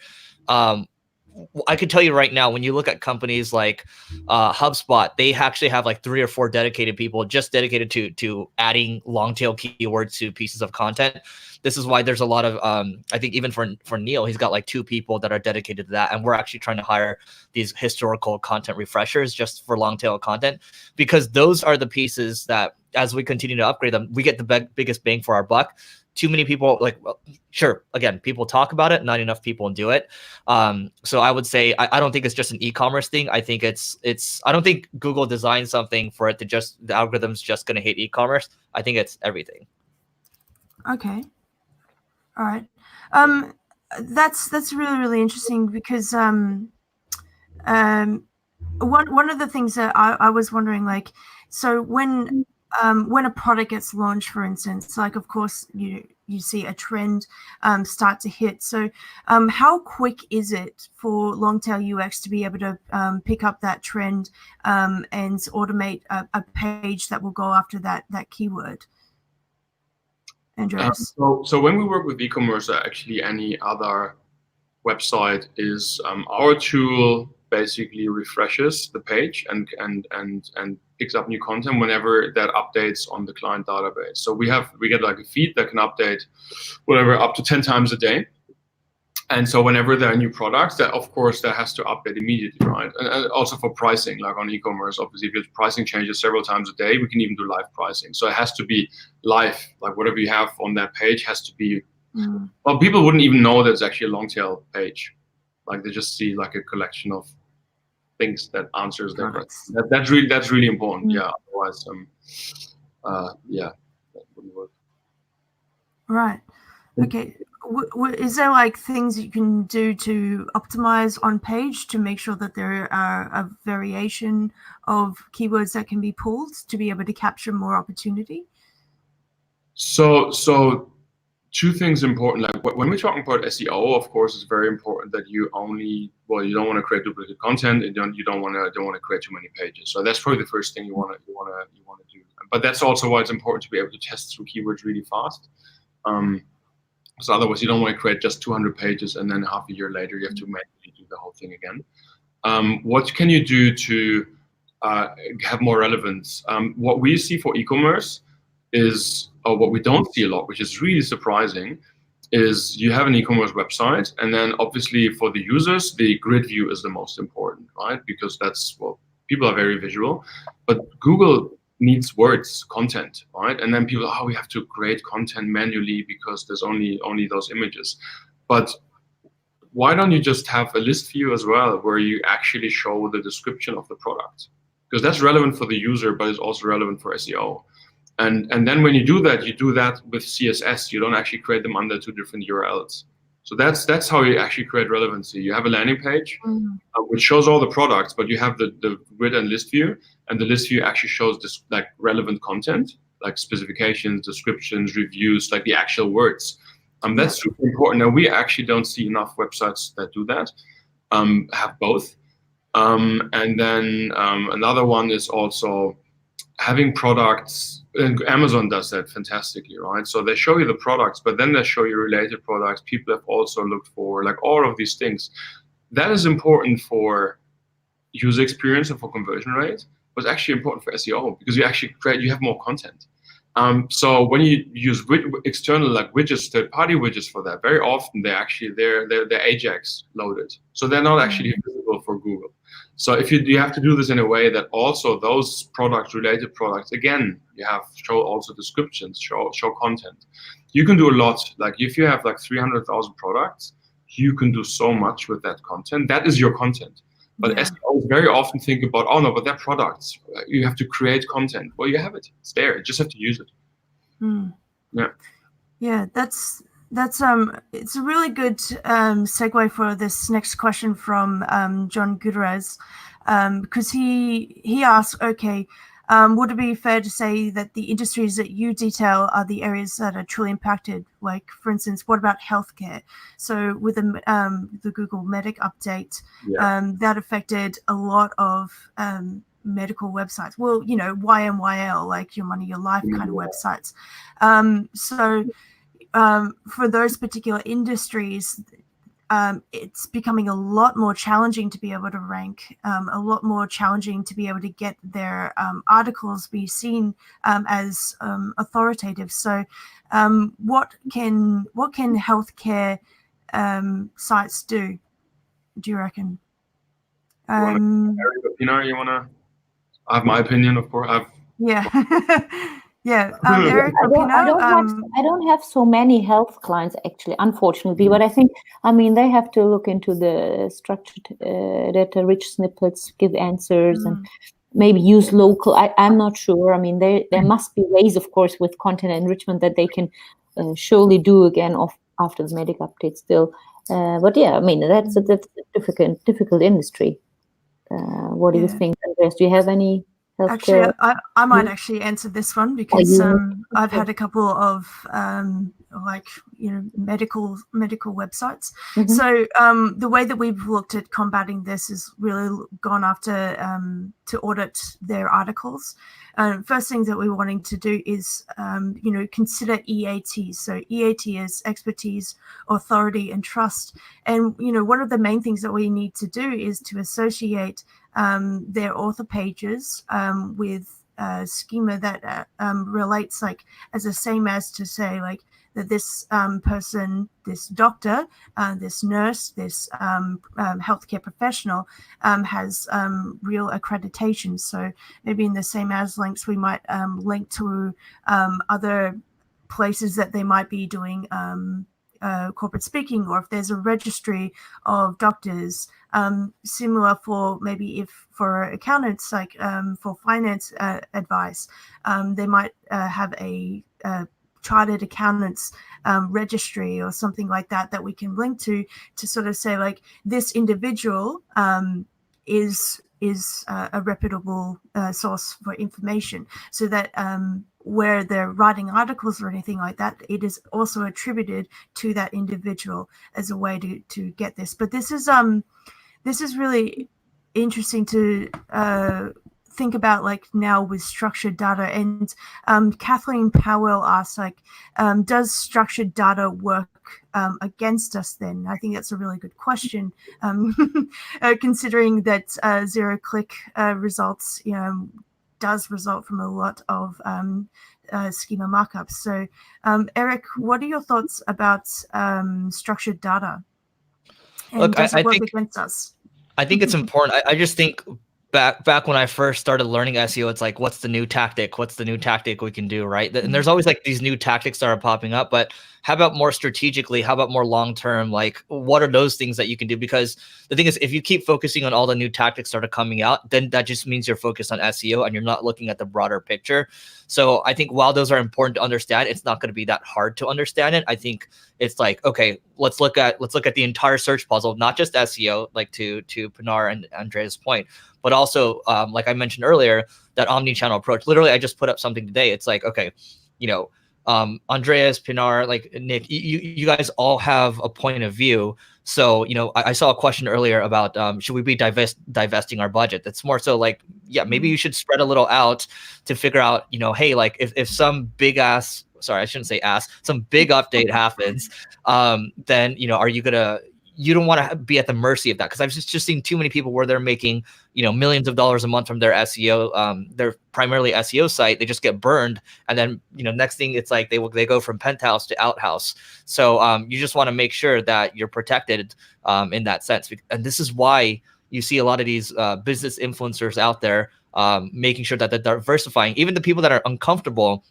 I could tell you right now, when you look at companies like HubSpot, they actually have like 3 or 4 dedicated people just dedicated to adding long tail keywords to pieces of content. This is why there's a lot of, I think even for Neil, he's got like 2 people that are dedicated to that. And we're actually trying to hire these historical content refreshers just for long tail content, because those are the pieces that as we continue to upgrade them, we get the biggest bang for our buck. Too many people, sure, again, people talk about it, not enough people do it. So I would say, I don't think it's just an e-commerce thing. I think I don't think Google designed something for it to the algorithm's just going to hate e-commerce. I think it's everything. Okay. All right. That's really interesting because one of the things that I was wondering, so when a product gets launched, for instance, of course you see a trend start to hit. So how quick is it for Longtail UX to be able to pick up that trend and automate a page that will go after that keyword? Andreas? So when we work with e-commerce, actually any other website is our tool basically refreshes the page and picks up new content whenever that updates on the client database. So we get like a feed that can update whatever up to 10 times a day. And so whenever there are new products, that of course that has to update immediately, right? And also for pricing, like on e-commerce, obviously if your pricing changes several times a day, we can even do live pricing. So it has to be live, like whatever you have on that page has to be Well, people wouldn't even know that it's actually a long tail page. Like they just see like a collection of things that answers their questions. That's really important. Yeah. Otherwise, yeah, that wouldn't work. Right. Okay. Is there like things you can do to optimize on page to make sure that there are a variation of keywords that can be pulled to be able to capture more opportunity? So two things important. Like when we're talking about SEO, of course, it's very important that you only, well, you don't want to create duplicate content, and you don't want to create too many pages. So that's probably the first thing you want to do. But that's also why it's important to be able to test through keywords really fast. So otherwise, you don't want to create just 200 pages and then half a year later you have to manually do the whole thing again. What can you do to have more relevance? What we see for e-commerce is, or what we don't see a lot, which is really surprising, is you have an e-commerce website, and then obviously for the users, the grid view is the most important, right? Because that's, well, people are very visual, but Google needs words, content, right? And then people, we have to create content manually because there's only those images. But why don't you just have a list view as well, where you actually show the description of the product? Because that's relevant for the user, but it's also relevant for SEO. And then when you do that with CSS. You don't actually create them under two different URLs. So that's how you actually create relevancy. You have a landing page which shows all the products, but you have the grid and list view, and the list view actually shows this like relevant content, like specifications, descriptions, reviews, like the actual words. That's super important. Now we actually don't see enough websites that do that, have both. And then another one is also having products, and Amazon does that fantastically, right? So they show you the products, but then they show you related products people have also looked for, like all of these things. That is important for user experience and for conversion rate, but it's actually important for SEO because you have more content. So when you use external like widgets, third-party widgets for that, very often they're Ajax loaded, so they're not actually visible for Google. So if you have to do this in a way that also those related products, again, you have show also descriptions, show content. You can do a lot. Like if you have like 300,000 products, you can do so much with that content. That is your content. But SEOs very often think about, oh no, but they're products. You have to create content. Well, you have it. It's there. You just have to use it. Yeah, that's it's a really good segue for this next question from John Gutierrez, because he asks, okay, would it be fair to say that the industries that you detail are the areas that are truly impacted? Like, for instance, what about healthcare? So with the Google Medic update, that affected a lot of medical websites. Well, you know, YMYL, like Your Money, Your Life kind of websites. For those particular industries, it's becoming a lot more challenging to be able to rank, a lot more challenging to be able to get their articles be seen as authoritative. So what can healthcare sites do you reckon? Pinar, you want to? I have my opinion, of course. Yeah, Eric, I don't have so many health clients actually, unfortunately. But I think, they have to look into the structured data-rich snippets, give answers, and maybe use local. I'm not sure. There must be ways, of course, with content enrichment that they can surely do again after the Medic update still. But yeah, that's a difficult industry. What do you think, Andreas? Do you have any? Actually, I might actually answer this one because I've had a couple of medical websites. So the way that we've looked at combating this is really gone after to audit their articles. First thing that we're wanting to do is consider EAT. So EAT is expertise, authority, and trust. And one of the main things that we need to do is to associate their author pages with a schema that relates like as the same as to say like that this person, this doctor, this nurse, this healthcare professional has real accreditation. So maybe in the same as links we might link to other places that they might be doing corporate speaking, or if there's a registry of doctors, similar for maybe if for accountants, like for finance advice, they might have a chartered accountants registry or something like that that we can link to sort of say like this individual is a reputable source for information, so that where they're writing articles or anything like that, it is also attributed to that individual as a way to get this. But this is really interesting to think about, like now with structured data. And Kathleen Powell asks, like, does structured data work against us then? I think that's a really good question, considering that zero-click results does result from a lot of schema markups. So Eric, what are your thoughts about structured data? And Look, does it I work think against us? I think it's important. I just think back when I first started learning SEO, it's like, what's the new tactic? What's the new tactic we can do, right? And there's always like these new tactics that are popping up, but how about more strategically? How about more long-term? Like, what are those things that you can do? Because the thing is, if you keep focusing on all the new tactics that are coming out, then that just means you're focused on SEO and you're not looking at the broader picture. So I think while those are important to understand, it's not going to be that hard to understand it. I think it's like, okay, let's look at the entire search puzzle, not just SEO, like to Pinar and Andreas' point, but also, like I mentioned earlier, that omni-channel approach. Literally, I just put up something today. It's like, okay, Andreas, Pinar, like Nick, you guys all have a point of view. So, I saw a question earlier about should we be divesting our budget? That's more so like, yeah, maybe you should spread a little out to figure out, hey, like if some big ass, sorry, I shouldn't say ass, some big update happens, then, you don't want to be at the mercy of that. Because I've just seen too many people where they're making, millions of dollars a month from their SEO, their primarily SEO site. They just get burned. And then, next thing it's like they go from penthouse to outhouse. So you just want to make sure that you're protected in that sense. And this is why you see a lot of these business influencers out there making sure that they're diversifying. Even the people that are uncomfortable,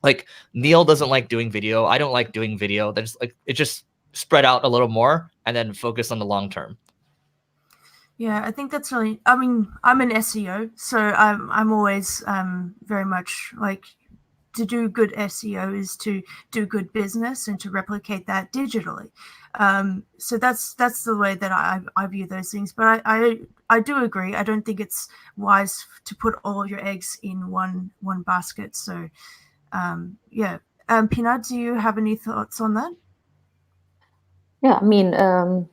like Neil doesn't like doing video. I don't like doing video. There's like, it just spread out a little more and then focus on the long term. Yeah, I think that's really, I mean, I'm an SEO, so I'm always very much like, to do good SEO is to do good business and to replicate that digitally. So that's the way that I view those things. But I do agree. I don't think it's wise to put all of your eggs in one basket. So yeah. Pinar, do you have any thoughts on that? Yeah, I mean,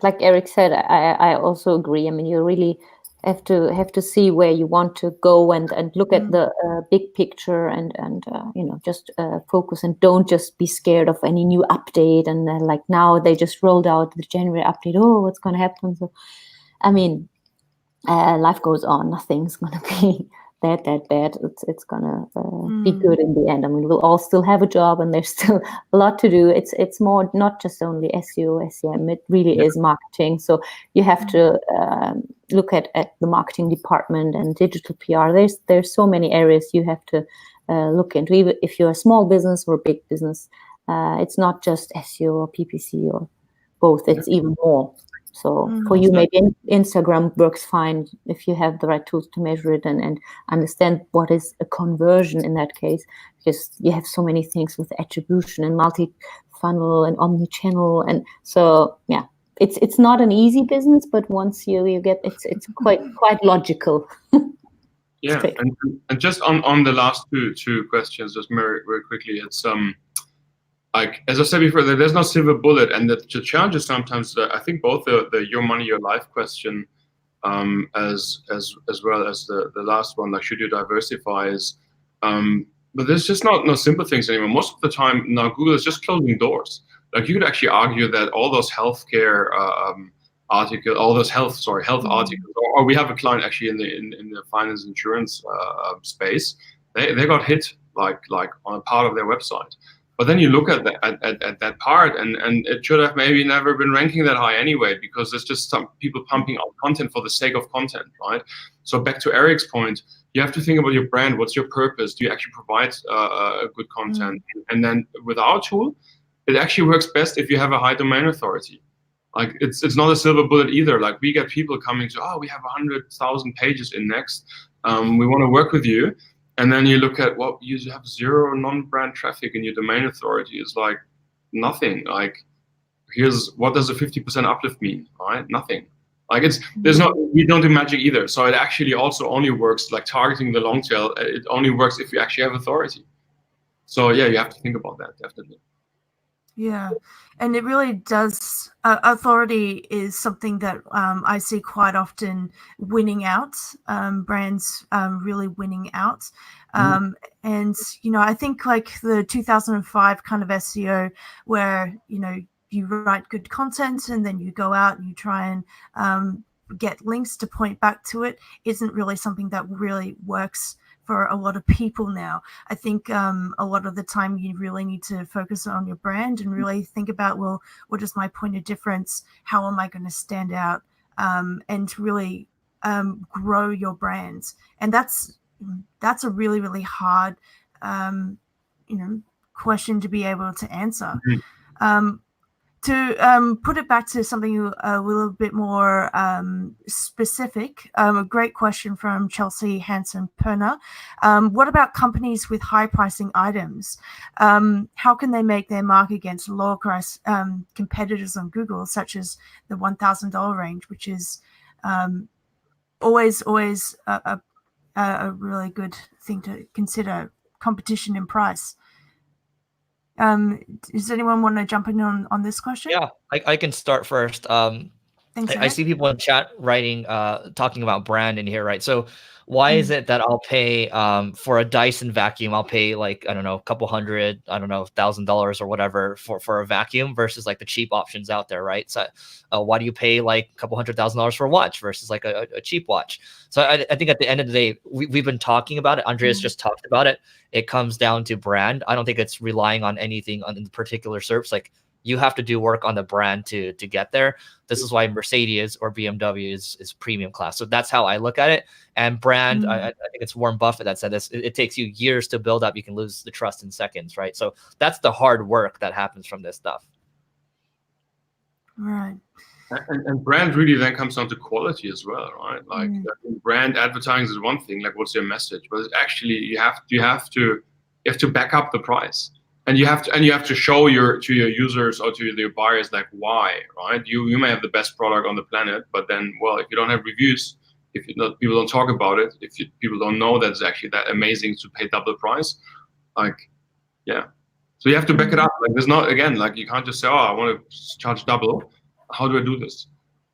like Eric said, I also agree. I mean, you really have to see where you want to go and look at the big picture and just focus, and don't just be scared of any new update. And like now they just rolled out the January update. Oh, what's going to happen? So, I mean, life goes on. Nothing's going to be that bad. It's gonna be good in the end. I mean, we'll all still have a job, and there's still a lot to do. It's more not just only SEO, SEM. It really is marketing. So you have to look at the marketing department and digital PR. There's so many areas you have to look into. Even if you're a small business or a big business, it's not just SEO or PPC or both. It's even more. So for you, maybe Instagram works fine if you have the right tools to measure it and understand what is a conversion in that case, because you have so many things with attribution and multi-funnel and omni-channel. And so, yeah, it's not an easy business, but once you get it's quite logical. Yeah, and just on the last two questions, just very, very quickly, it's like, as I said before, there's no silver bullet, and the challenge is sometimes I think both the your money, your life question, as well as the last one, like should you diversify, is but there's just no simple things anymore. Most of the time now Google is just closing doors. Like you could actually argue that all those healthcare articles, all those health articles, or we have a client actually in the finance insurance space, they got hit like on a part of their website. But then you look at that part, and it should have maybe never been ranking that high anyway, because there's just some people pumping out content for the sake of content, right? So back to Eric's point, you have to think about your brand. What's your purpose? Do you actually provide good content? And then with our tool, it actually works best if you have a high domain authority. Like it's not a silver bullet either. Like we get people coming to, we have 100,000 pages indexed. We want to work with you. And then you look at, well, you have 0 non-brand traffic and your domain authority is like nothing. Like here's, what does a 50% uplift mean, right? Nothing. Like we don't do magic either. So it actually also only works, like targeting the long tail, it only works if you actually have authority. So yeah, you have to think about that, definitely. Yeah, and it really does. Authority is something that I see quite often winning out, brands really winning out. And, I think like the 2005 kind of SEO where, you write good content and then you go out and you try and get links to point back to it isn't really something that really works for a lot of people now. I think a lot of the time you really need to focus on your brand and really think about, well, what is my point of difference? How am I going to stand out? And really grow your brands. And that's a really, really hard, question to be able to answer. To put it back to something a little bit more specific, a great question from Chelsea Hansen Pinar. What about companies with high pricing items? How can they make their mark against lower price competitors on Google, such as the $1,000 range, which is always a really good thing to consider, competition in price. Does anyone want to jump in on this question? Yeah, I can start first. Thanks, I see people in chat writing, talking about brand in here, right? So why is it that I'll pay for a Dyson vacuum, I'll pay like, I don't know, a couple hundred, I don't know, $1,000 or whatever for a vacuum versus like the cheap options out there, right? So why do you pay like a couple $100,000 for a watch versus like a cheap watch? So I think at the end of the day, we've been talking about it. Andreas just talked about it. It comes down to brand. I don't think it's relying on anything on the particular SERPs. Like you have to do work on the brand to get there. This is why Mercedes or BMW is premium class. So that's how I look at it. And brand, I think it's Warren Buffett that said this. It takes you years to build up. You can lose the trust in seconds, right? So that's the hard work that happens from this stuff. Right. And brand really then comes down to quality as well, right? Like brand advertising is one thing, like what's your message, but it's actually you have to back up the price, and you have to show to your users or to your buyers like why, right? You may have the best product on the planet, but then if you don't have reviews, if people don't talk about it, if people don't know that it's actually that amazing to pay double the price, so you have to back it up. Like there's not, again, like you can't just say, I want to charge double. How do I do this?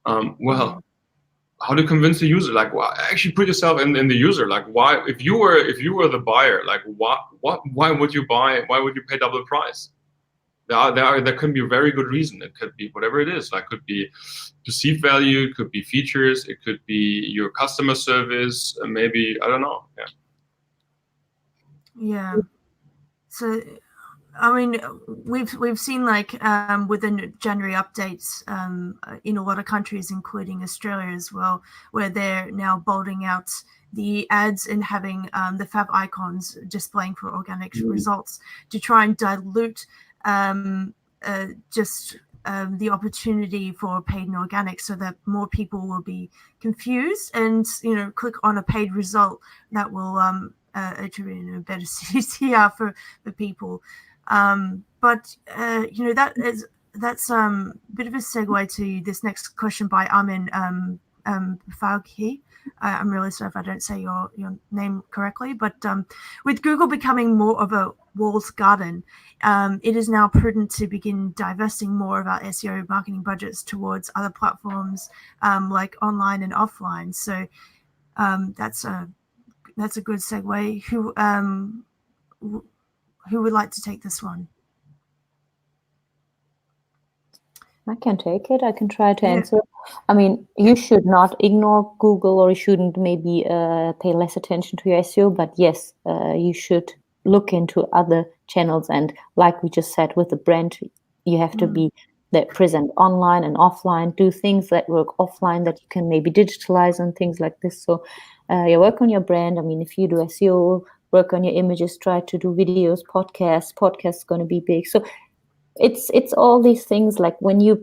How to convince the user? Like, actually put yourself in the user. Like, why? If you were the buyer, like, why would you buy? Why would you pay double the price? There could be a very good reason. It could be whatever it is. Like, could be perceived value. It could be features. It could be your customer service. Maybe, I don't know. Yeah. So, I mean, we've seen like with the January updates in a lot of countries, including Australia as well, where they're now bolding out the ads and having the fav icons displaying for organic results to try and dilute the opportunity for paid and organic, so that more people will be confused and click on a paid result that will attribute a better CTR for people. But that's a bit of a segue to this next question by Armin Faghi. I'm really sorry if I don't say your name correctly, but with Google becoming more of a walled garden, it is now prudent to begin divesting more of our SEO marketing budgets towards other platforms like online and offline. So that's a good segue. Who would like to take this one? I can take it. I can try to answer. I mean, you should not ignore Google, or you shouldn't maybe pay less attention to your SEO. But yes, you should look into other channels. And like we just said, with the brand, you have to be present online and offline, do things that work offline that you can maybe digitalize and things like this. So work on your brand. I mean, if you do SEO, work on your images, try to do videos, podcasts. Podcasts going to be big. So it's all these things. Like when you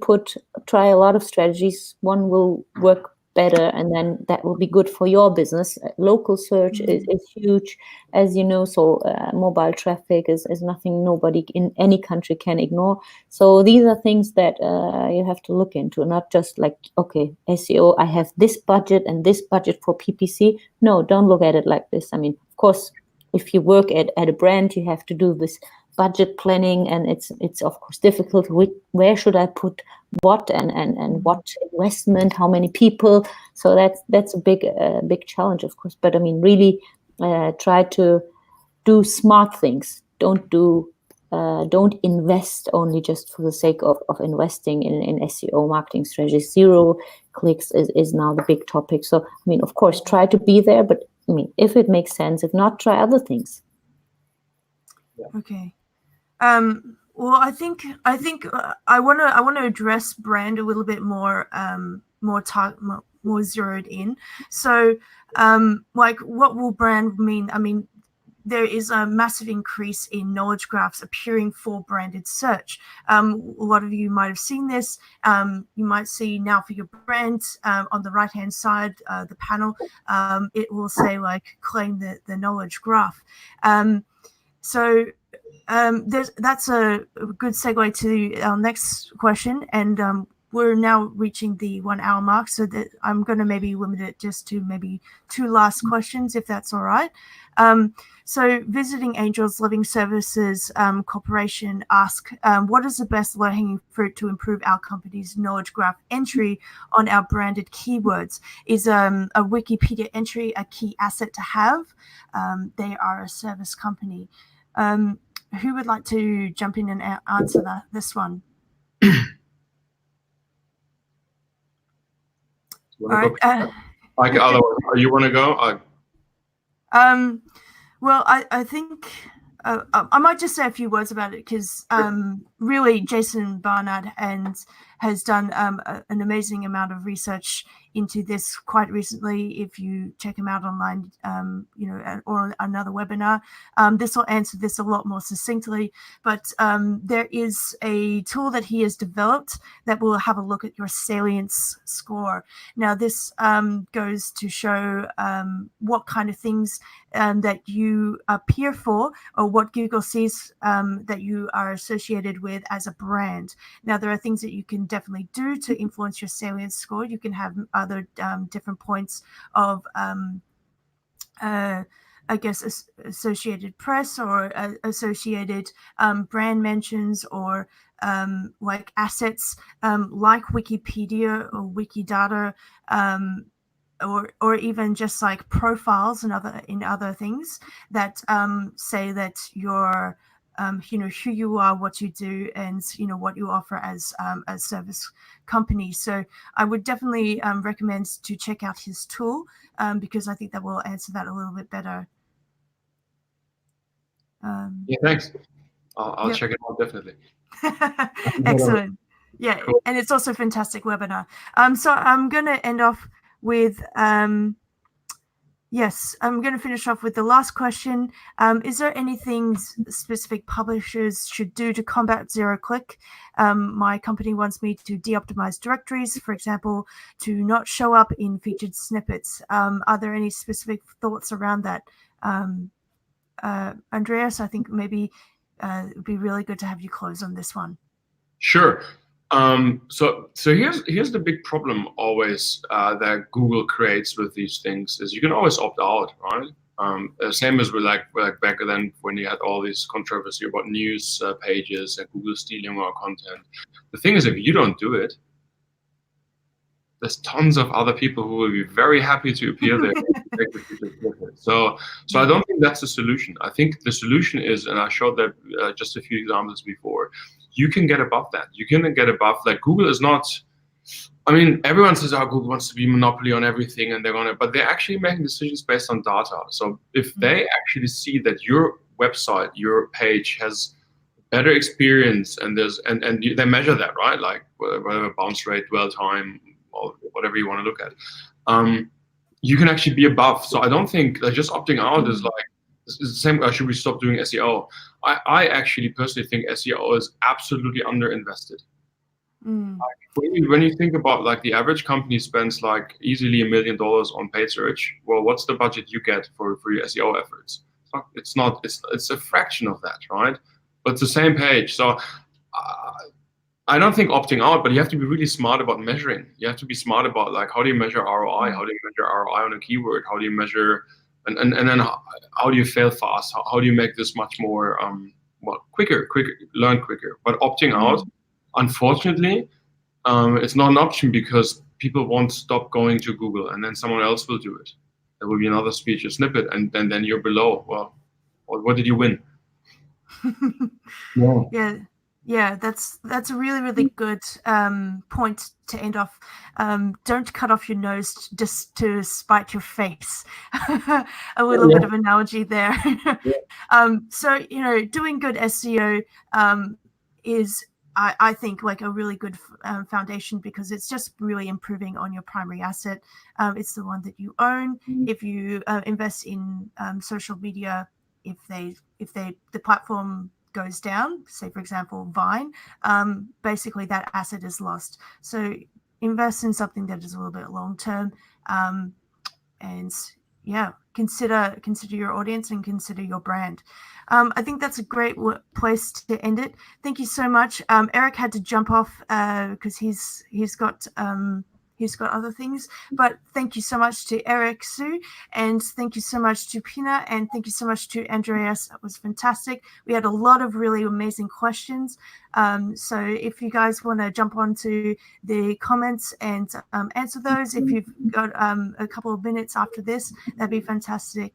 try a lot of strategies, one will work better, and then that will be good for your business. Local search is huge, as you know. So mobile traffic is nothing nobody in any country can ignore. So these are things that you have to look into, not just like, okay, SEO, I have this budget and this budget for PPC. No, don't look at it like this. I mean, of course, if you work at a brand, you have to do this budget planning, and it's of course difficult. Where should I put what, and what investment, how many people? So that's a big challenge, of course. But I mean, really try to do smart things. Don't invest only just for the sake of investing in SEO marketing strategies. 0 clicks is now the big topic. So I mean, of course, try to be there, but I mean, if it makes sense, if not, try other things. Okay. Well, I think I want to address brand a little bit more more zeroed in. So, like, what will brand mean? I mean, there is a massive increase in knowledge graphs appearing for branded search. A lot of you might have seen this. You might see now for your brand on the right-hand side, the panel, it will say like claim the knowledge graph. So that's a good segue to our next question, and we're now reaching the 1 hour mark, so that I'm going to maybe limit it just to maybe 2 last questions, if that's all right. So Visiting Angels Living Services Corporation ask, what is the best low-hanging fruit to improve our company's knowledge graph entry on our branded keywords? Is a Wikipedia entry a key asset to have? They are a service company. Who would like to jump in and answer this one? All right. You want to go? Well, I think I might just say a few words about it, because really Jason Barnard has done an amazing amount of research into this quite recently. If you check him out online, or another webinar, this will answer this a lot more succinctly. But there is a tool that he has developed that will have a look at your salience score. Now, this goes to show what kind of things that you appear for, or what Google sees that you are associated with as a brand. Now, there are things that you can definitely do to influence your salience score. You can have other different points of, I guess, associated press, or associated brand mentions, or like assets like Wikipedia or Wikidata, or even just like profiles and other things that say that you're who you are, what you do, and what you offer as a service company. So I would definitely recommend to check out his tool, because I think that will answer that a little bit better. Yeah, thanks. I'll check it out, definitely. Excellent. Yeah, cool. And it's also a fantastic webinar. So I'm going to end off with yes, I'm going to finish off with the last question. Is there anything specific publishers should do to combat zero-click? My company wants me to de-optimize directories, for example, to not show up in featured snippets. Are there any specific thoughts around that? Andreas, I think maybe it would be really good to have you close on this one. Sure. So here's the big problem always that Google creates with these things is you can always opt out, right? Same as with like back then when you had all this controversy about news pages and Google stealing our content. The thing is, if you don't do it, there's tons of other people who will be very happy to appear there. So I don't think that's the solution. I think the solution is, and I showed that just a few examples before, you can get above that. You can get above, like Google is not, I mean, everyone says, oh, Google wants to be monopoly on everything and they're going to, but they're actually making decisions based on data. So if they actually see that your website, your page has better experience and they measure that, right? Like whatever bounce rate, dwell time, or whatever you want to look at, you can actually be above. So I don't think just opting out is like It's the same. Should we stop doing SEO? I actually personally think SEO is absolutely underinvested. When you think about like the average company spends like easily $1 million on paid search, well, what's the budget you get for your SEO efforts? It's a fraction of that, right? But it's the same page. So I don't think opting out, but you have to be really smart about measuring. You have to be smart about like, how do you measure ROI? How do you measure ROI on a keyword? How do you measure, and then how do you fail fast? How do you make this much more quicker, learn quicker? But opting out, unfortunately, it's not an option because people won't stop going to Google, and then someone else will do it. There will be another speech or snippet, and then you're below. Well, what did you win? Yeah, that's a really good point to end off. Don't cut off your nose just to spite your face. A little bit of analogy there. So doing good SEO is, I think, like a really good foundation, because it's just really improving on your primary asset. It's the one that you own. If you invest in social media, if the platform goes down, say for example Vine, basically that asset is lost. So invest in something that is a little bit long term, and consider your audience and consider your brand. I think that's a great place to end it. Thank you so much. Eric had to jump off because he's got other things, but thank you so much to Eric, Sue, and thank you so much to Pinar, and thank you so much to Andreas. That was fantastic. We had a lot of really amazing questions. So if you guys want to jump onto the comments and answer those, if you've got a couple of minutes after this, that'd be fantastic.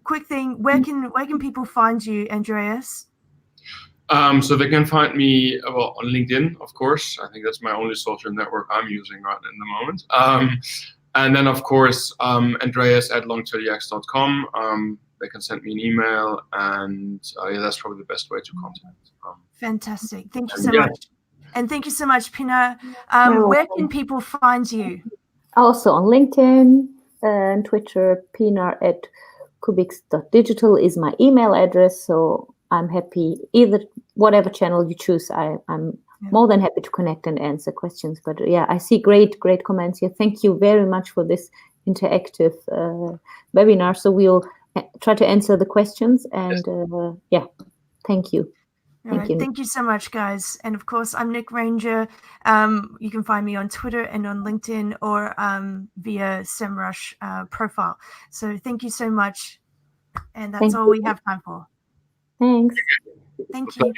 Quick thing, where can people find you, Andreas? So they can find me on LinkedIn, of course. I think that's my only social network I'm using right in the moment. And then, of course, Andreas@longtailux.com. They can send me an email, and that's probably the best way to contact. Fantastic. Thank you so much. And thank you so much, Pinar. Where can people find you? Also on LinkedIn and Twitter. Pinar@kubix.digital is my email address. So I'm happy, either whatever channel you choose, I'm more than happy to connect and answer questions. But yeah, I see great comments here. Thank you very much for this interactive webinar. So we'll try to answer the questions, and thank you. Thank you so much, guys. And of course, I'm Nick Ranger. You can find me on Twitter and on LinkedIn, or via Semrush profile. So thank you so much. And that's all we have time for. Thanks. Thank you.